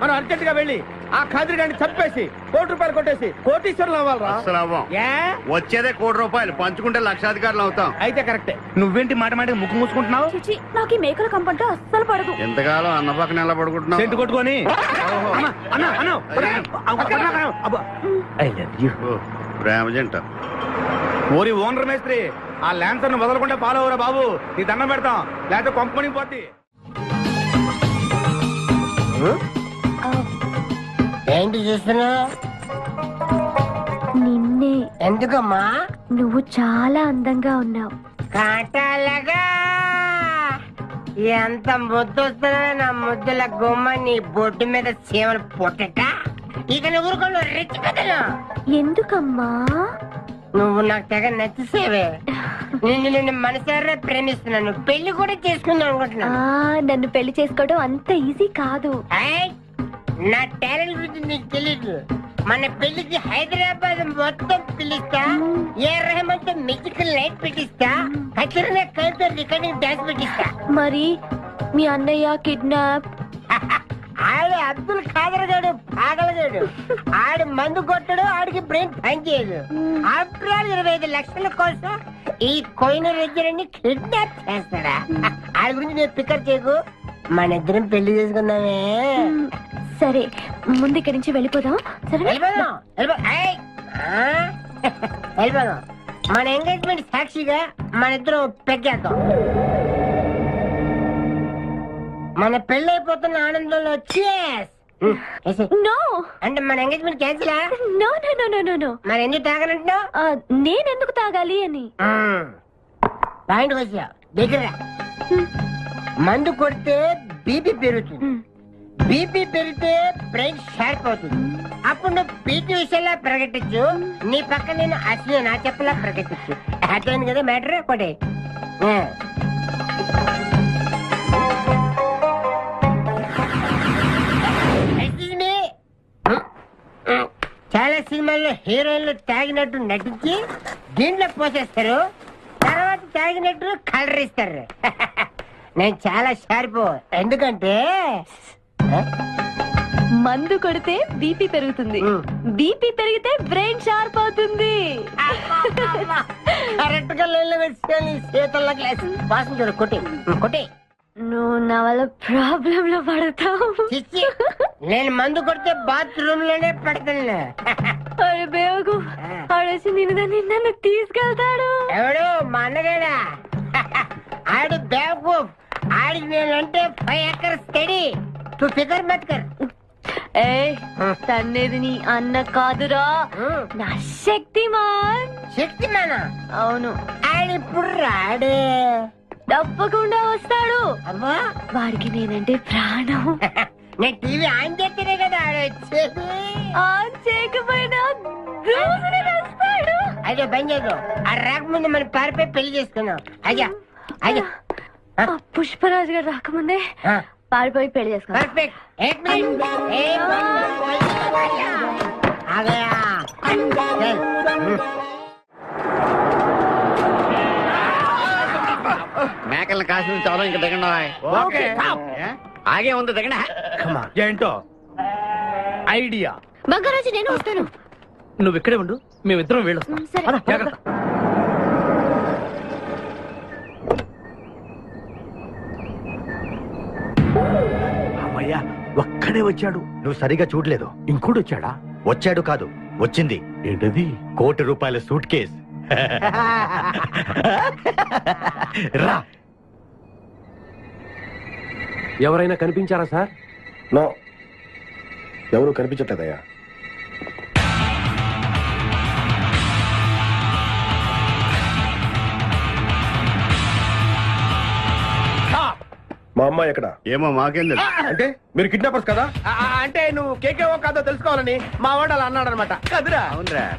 మనం అర్జెంట్ గా వెళ్ళి ఆ ఖాదిరి గారిని చంపేసి ₹1 కొట్టేసి కోటీశ్వరులు అవ్వాలరా. అసలు అవ్వం. వచ్చేదే ₹1 పంచుకుంటే లక్షాధికారులు అవుతాం. అయితే కరెక్టే. నువ్వేంటి మాట మాట ముక్కు మూసుకుంటున్నావు? నాకు ఈ మేకల కంపంటే అస్సలు పడదు. ఎంతకాలం అన్న పక్కన ఎలా పడుకుంటున్నావు? సెంటు కొట్టుకొని. ప్రేమ జంట. ఓరి ఓనర్ మేస్త్రి, ఆ ల్యాన్సర్ ను వదలకుండా ఫాలో అవరా బాబు. నీ దండం పెడతాం, లేకపోతే కొంపని పోద్ది. ఏంటి చూస్తున్నా? నిన్నే. ఎందుకమ్మా? నువ్వు చాలా అందంగా ఉన్నావు. కాటాలగా ఎంత ముద్దు వస్తున్నా నా ముద్దుల గుమ్మ నీ బొడ్డు మీద చీమలు పొట్టట. ఇక నువ్వు ఊరుకోను రెచ్చి కదను. ఎందుకమ్మా? నువ్వు నాకు తెగ నచ్చేసేవే. నిన్ను మనసారా ప్రేమిస్తున్నాను, పెళ్లి కూడా చేసుకుందాం అనుకుంటున్నాను. నన్ను పెళ్లి చేసుకోవడం అంత ఈజీ కాదు. నా టాలెంట్ గురించి నీకు తెలీదు. మన పెళ్లికి హైదరాబాద్ మొత్తం పిలుస్తా, ఏ రెహమాన్ తో మ్యూజికల్ నైట్ పెట్టిస్తా, ఖచ్చితంగా కలితో రికార్డింగ్ డాన్స్ పెట్టిస్తా. మరి మీ అన్నయ్య కిడ్నాప్? ఆడు అబ్దుల్ ఖాదర్ గాడు పాగలగాడు. ఆడు మందు కొట్టడు, ఆడికి బ్రెయిన్ పనిచేయదు. ఆఫ్టర్ ఆల్ 25 లక్షల కోసం ఈ కోయిన రెడ్డిని కిడ్నాప్ చేస్తాడా? ఆడి గురించి నేను పికప్ చేయకు, మన ఇద్దరం పెళ్లి చేసుకుందామే. సరే, ముందు ఇక్కడి నుంచి వెళ్ళిపోదాం. సరే వెళ్ళిపోదాం. మన ఎంగేజ్మెంట్ సాక్షిగా మన ఇద్దరం పెగ్గేద్దాం. మన పెళ్లి అయిపోతున్న ఆనందంలో నో అంటే మన engagement cancel. No no no no no no. మరి ఎందుకు తాగనంటున్నావు? నేనెందుకు తాగాలి అని. పాయింట్ వచ్చా దగ్గర. మందు కొడితే బీపీ పెరుగుతుంది, బీపీ పెరిగితే బ్రెయిన్ షార్ప్ అవుతుంది. అప్పుడు నువ్వు పీటీ విషయంలో ప్రకటించు, నీ పక్క నేను అసలు నా చెప్పలా ప్రకటించు. అర్థమైంది కదా మ్యాటర్? ఒకటి చాలా సినిమాల్లో హీరోయిన్లు తాగినట్టు నటించి దీంట్లో పోసేస్తారు, తర్వాత తాగినట్టు కలర్ ఇస్తారు. నేను చాలా షార్ప్, ఎందుకంటే మందు కొడితే బీపీ పెరుగుతుంది, బీపీ పెరిగితే బ్రెయిన్ షార్ప్ అవుతుంది. కరెక్ట్ గా చేతుల్లో గ్లాస్ వాసన చూడు. కొట్టి కొట్టి. నువ్వు నా వల్ల ప్రాబ్లం లో పడతావు. నేను మందు కొడితే బాత్రూమ్ లోనే పెడతాను. అరే బేవకు, ఆడేసి నన్ను తీసుకెళ్తాడు. ఎవడు? మా అన్నగాడా? ఆడు బేవకు. ఆడికి నేనంటే 5 acres స్టడీ. తు ఫికర్ మత్ కర్. తన్నేది నీ అన్న కాదురా నా శక్తిమాన్. శక్తిమానా? అవును. ఆడిప్పుడు రాడే. తప్పకుండా వస్తాడు. అమ్మా వాడికి నేనంటే ప్రాణం. నేను టీవీ ఆన్ చేస్తేనే కదా ఆడొచ్చేది. ఆన్ చేయకపోయినా దూసుని వస్తాడు. అయ్యో బంద్ చేద్దాం. ఆ రాకముందు మనం పారిపోయి పెళ్లి చేసుకున్నాం. అయ్యా అయ్యా పుష్పరాజు గారు రాకముందే పారిపోయి పెళ్లి చేసుకున్నాం. పర్ఫెక్ట్. एक मिनट आ गया. మేకల్ని కాసిన చాలా ఇంకా దిగండి. ఆగే ఉంది దిగండి. ఏంటో ఐడియా. బంగారాజు నేను వస్తాను. నువ్వు ఇక్కడే ఉండు, మేమిద్దరం వెళ్ళొస్తాం. సరే. జాగ్రత్త. అమ్మయ్యా ఒక్కడే వచ్చాడు. నువ్వు సరిగా చూడలేదు. ఇంకోటి వచ్చాడా? వచ్చాడు కాదు, వచ్చింది. ఏంటది? ₹1,00,00,000 సూట్ కేస్. రా. ఎవరైనా కనిపించారా సార్? నో, ఎవరు కనిపించట్లేదయ్యా. మా అమ్మాయి ఎక్కడ? ఏమో మాకేం తెలుసు. అంటే మీరు కిడ్నాపర్స్ కదా? అంటే నువ్వు కేకేఓ కాదో తెలుసుకోవాలని మా వాడు అలా అన్నాడు అనమాట. కదురా?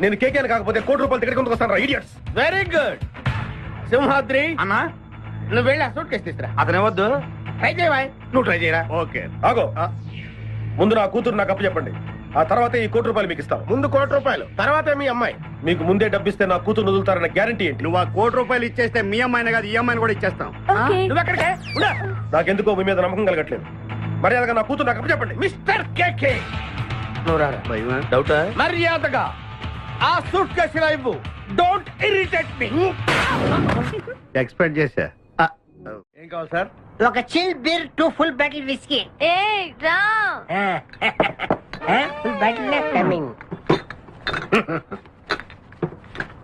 నేను కేకేని కాకపోతే ₹1,00,00,000 టికెట్ కొనుక్కొస్తాను. ఇడియట్స్. Very good. సింహాద్రి అన్నా, నువ్వు వెళ్ళి ఆ సూట్ కేసు తీసుకురా. అతనే వద్దు. ట్రై చేయవా? నువ్వు ట్రై చేయరా? ఓకే. ఆగో, ముందు నా కూతురు నాకు అప్పు చెప్పండి. ఆ తర్వాత ఈ ₹1,00,00,000 మీకు ఇస్తాను. ముందు ₹1,00,00,000, తర్వాత మీ అమ్మాయి. మీకు ముందే డబ్బిస్తే నా కూతురు వదులుతారన్న గ్యారంటీ ఏంటి? నువ్వు ఆ ₹1,00,00,000 ఇచ్చేస్తే మీ అమ్మాయిని కాదు ఈ అమ్మాయిని కూడా ఇచ్చేస్తాం. నువ్వు ఎక్కడికే? నాకెందుకో మీ మీద నమ్మకం కలగట్లేదు. మర్యాదగా నా కూతురు నాకు అప్పు చెప్పండి. మిస్టర్ కేకే, నువ్వు రారా. డౌటా? మర్యాదగా ఆ సూట్ కేసు ఇలా ఇవ్వు. Don't irritate me. ఎక్స్పెక్ట్ చేశా. ఏం కావాలి సార్? ఒక chill beer, 2 full bottle whisky. రా. Full bottle coming.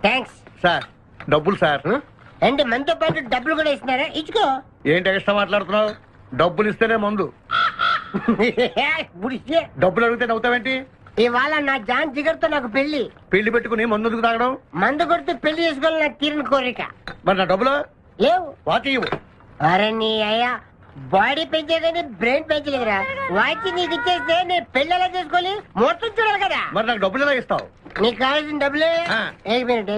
Thanks sir. డబ్బులు సార్. అంటే మనతో పాటు డబ్బులు కూడా ఇస్తున్నారా? ఇచ్చుకో. ఏంటి ఎక్స్ట్రా మాట్లాడుతున్నావు? డబ్బులు ఇస్తేనే మందు. బుడిసే. డబ్బులు అడిగితే నవ్వుతావేంటి? ఇవాళ నా జాన్ జిగర్తో నాకు పెళ్లి. పెళ్లి పెట్టుకుని మందుకు తాగడం? మందు కొడితే పెళ్లి చేసుకోవాలి నాకు తీరిన కోరిక. మరి నా డబ్బులు లేవు. వాకి ఇవ్వు. అరే నీ అయ్యా బాడీ పెంచే కానీ బ్రెయిన్ పెంచలేదురా. వాచి నీకు ఇచ్చేస్తే నేను పెళ్లి ఎలా చేసుకోవాలి? మొత్తం చూడాలి కదా. మరి నాకు డబ్బులు ఎలా ఇస్తావు? నీకు కావాల్సిన డబ్బులే. ఏక్ మినిట్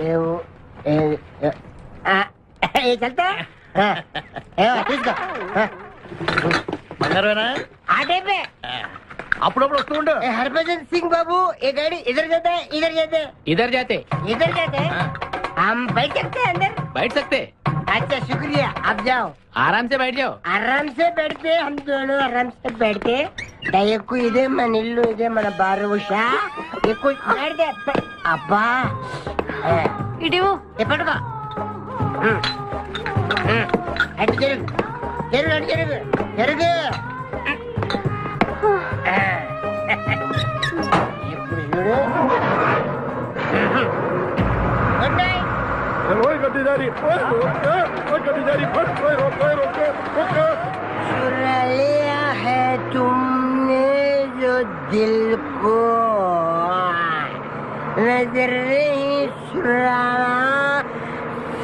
లేవు. చల్తా తీసుకో. బంగారమేనా? ఆ టైపే. అప్పుడప్పుడు వస్తూ ఉండు. हरभजन सिंह बाबू ये गाड़ी इधर जाता है, इधर जाते हैं, इधर जाते हैं। हम बैठ सकते हैं अंदर? बैठ सकते. अच्छा शुक्रिया, आप जाओ. आराम से बैठ जाओ. आराम से बैठते, हम दोनों आराम से बैठते. दयकु इधे मन इल्लू इधे मन बारुषा ये कुछ बैठ दे. अब्बा ఇటు ये पटका. अट जरुग जरुग जरुग जरुग. Good night. चुरा लिया है तुमने जो दिल को, नजर नहीं चुराना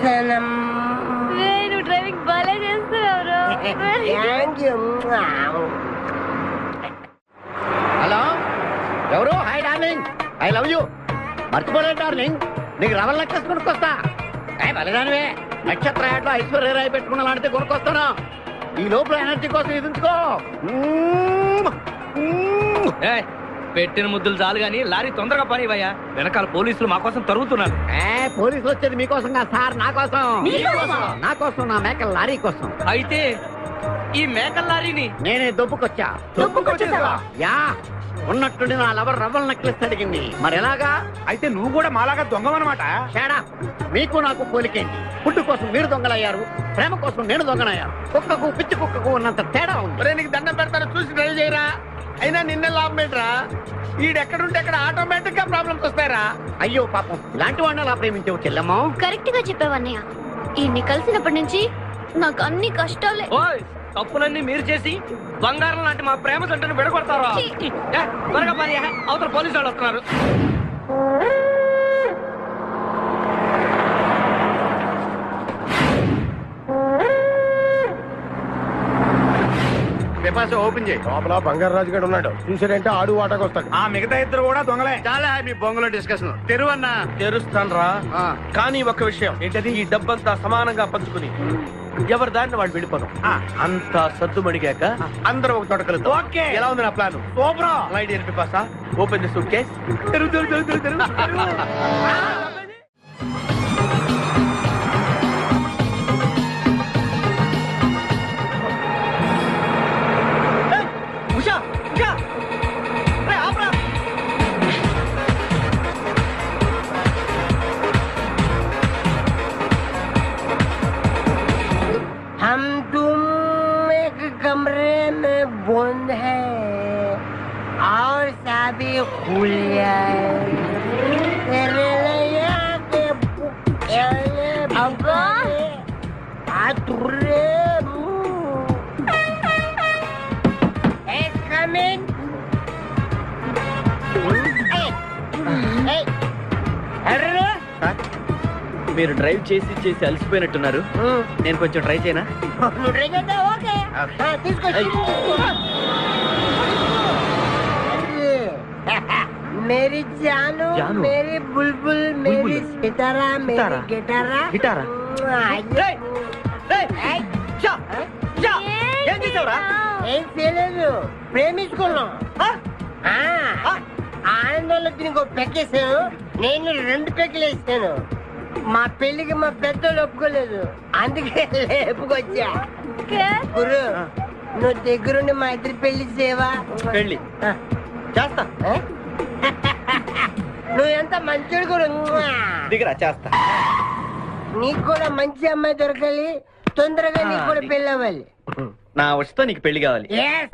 सनम. నువ్వు డ్రైవింగ్ బాగా చేస్తున్నావు. Thank you. హలో, ఎవరు? Hi darling, I love you. మర్చిపోలేదు డార్లింగ్, నీకు రవల్ నెక్లెస్ కొనుక్కొస్తా. బలిదానివే, నక్షత్ర యాడ్లో ఐశ్వర్యరాయ్ పెట్టుకున్న లాంటిది కొనుక్కొస్తాను. ఈ లోపల ఎనర్జీ కోసం ఎదుర్కో. పెట్టిన ముద్దులు చాలు గాని లారీ తొందరగా పని ఇవ్వయ్యా. వెనకాల పోలీసులు మా కోసం తరుగుతున్నారు. పోలీసులు వచ్చేది మీకోసం కాదు సార్, నా కోసం. నా కోసం, నా మేకల లారీ కోసం. అయితే ఈ మేకల లారీని నేనే దొప్పుకొచ్చా. యా, ఉన్నట్టుండి నా లవర్ రవ్వల్ నెక్లెస్ అడిగింది. మరి ఎలాగా? అయితే నువ్వు కూడా మాలాగా దొంగవన్నమాట. షేడా, మీకు నాకు పోలికేంటి? ఫుడ్ కోసం మీరు దొంగలయ్యారు, ప్రేమ కోసం నేను దొంగనయ్యాను. కుక్కకు పిచ్చి కుక్కకు ఉన్నంత తేడా ఉంది. నీకు దండం పెడతాను, చూసి డ్రైవ్ చేయరా. అయినా నిన్న లాభం ఏంట్రా? ఈడెక్కడుంటే అక్కడ ఆటోమేటిక్ గా ప్రాబ్లమ్స్ వస్తాయరా. అయ్యో పాపం, ఇలాంటి వాడిని అలా ప్రేమించావు చెల్లెమ్మా. కరెక్ట్ గా చెప్పావన్నయ్య. ఇన్ని కలిసినప్పటి నుంచి నాకు అన్ని కష్టాలే. తప్పులన్నీ మీరు చేసి బంగారం లాంటి మా ప్రేమ జంటను విడగొడతారా? త్వరగా పని, అవతల పోలీసు వాళ్ళు వస్తున్నారు. ఓపెన్ చేయి. లోపల బంగారు రాజు గారు ఉన్నాడు. చూసాడంటే ఆడు వాటకు వస్తాడు. ఆ మిగతా ఇద్దరు కూడా దొంగలే. చాలా మీ బొంగులో డిస్కషన్. తెరువన్నా తెరుస్తాను రా. కానీ ఒక్క విషయం ఏంటది, ఈ డబ్బంతా సమానంగా పంచుకుని ఎవరి దారిని వాడు వెళ్ళిపోతాం. అంతా సద్దు మడిగాక అందరూ ఒక తోట కలుద్దాం. ఓకే. ఎలా ఉంది నా ప్లాన్? సూపర్. లైట్ ఎనిపి పాసా open the suitcase. Usha Usha ఆపరా. हम तुम एक कमरे में बंद है और साबी खुल जाए तेरे लिए के अब्बा आतुरे कमिंग మీరు డ్రైవ్ చేసి చేసి అలసిపోయినట్టున్నారు. నేను కొంచెం ట్రై చేయనా? मेरी जानू, मेरी बुलबुल, मेरी सितारा, मेरी गिटारा గిటారా? ఏం చేసావురా? ఏం చేయలేదు, ప్రేమించుకున్నాం. ఆనందంలో దీనికి ఒక పెక్కేసాను, నేను 2 పెక్కలు వేసాను. మా పెళ్లికి మా పెద్దలు ఒప్పుకోలేదు, అందుకే లేపుకొచ్చా. గురు, నువ్వు దగ్గరుండి మా ఇద్దరి పెళ్లి చేయవా? పెళ్లి చేస్తా. నువ్వు ఎంత మంచోడు గురు. దిగరా, చేస్తా. నీకు కూడా మంచి అమ్మాయి దొరకాలి, తొందరగా నీకు కూడా పెళ్లి అవ్వాలి. నా వచ్చతో నీకు పెళ్లి కావాలి. Yes.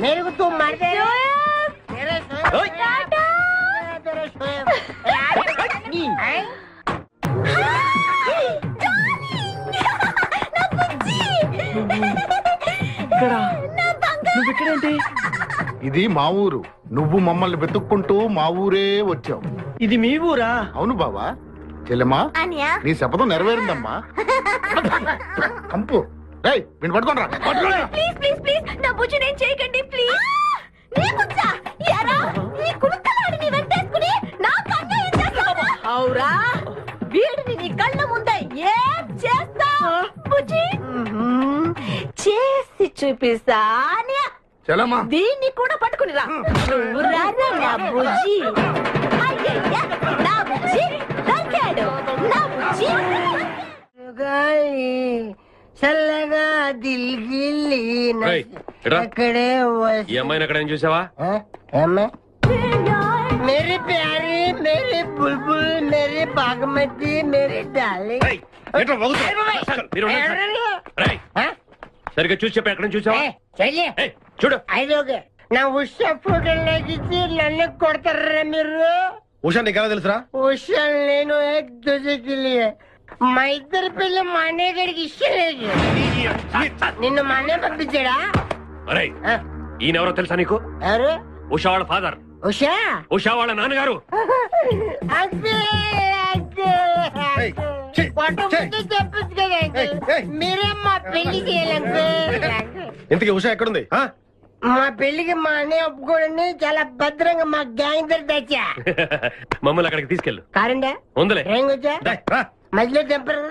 मेरे को तुम मारते हो? तेरे నువ్వెక్కడేంటి? ఇది మా ఊరు. నువ్వు మమ్మల్ని వెతుక్కుంటూ మా ఊరే వచ్చావు. ఇది మీ ఊరా? అవును బావా. చెల్లెమ్మా, నీ శపథం నెరవేరిందమ్మా. కంపు రేయ్, వీడిని పట్టుకోండి రా. ప్లీజ్ ప్లీజ్ ప్లీజ్ నా బుజ్జి నేను చేయకండి ప్లీజ్. నీకొచ్చా యారా ఈ కుడుకలాడిని వెంటేసుకుని నా కన్నేం చేస్తావా? అవురా, వీడిని నీ కళ్ళ ముందే ఏం చేస్తావు బుజ్జి? చేసి చూపిస్తానే. చెల్లెమ్మా, దీన్ని కూడా పట్టుకుని రా. నువ్వు రారా నా బుజ్జి. అయ్యయ్య, నా బుజ్జి దొరికాడు. నా బుజ్జి చల్లగా దిల్గిల్లి అక్కడే ఈ అమ్మాయిని ఎక్కడ చూసావా? मेरी प्यारी, मेरी बुलबुल, मेरी बागमती, मेरी डार्लिंग. సరిగ్గా చూసి చెప్పి ఎక్కడ చూసావా? చూడు, ఐదోగే నా ఉషా ఫోటోలోకి నన్ను కొడతారా మీరు? ఉషా నీకు ఎలా తెలుసురా? ఉషా నేను ఏక్ దూజేకి లియే. మా ఇద్దరి పిల్ల మా అన్నయ్య గడికి ఇష్టం లేదు. నిన్ను మా అన్నయ్య పంపించాడా? ఈయనెవరో తెలుసా నీకు? ఎవరు? ఉషా వాళ్ళ ఫాదర్. ఉషా? ఉషా వాళ్ళ నాన్నగారు. చెప్పచ్చు కదా, మీరే మా పెళ్లి చేయాలంటే. ఇంతకీ ఉషా ఎక్కడుంది? మా పెళ్లికి మా అన్నయ్య ఒప్పుకోండి, చాలా భద్రంగా మా గ్యాంగ్ దగ్గర తెచ్చా. మమ్మల్ని అక్కడికి తీసుకెళ్ళు. కారండా ఉందలే. ఏం వచ్చా మధ్యలో తెంపరు.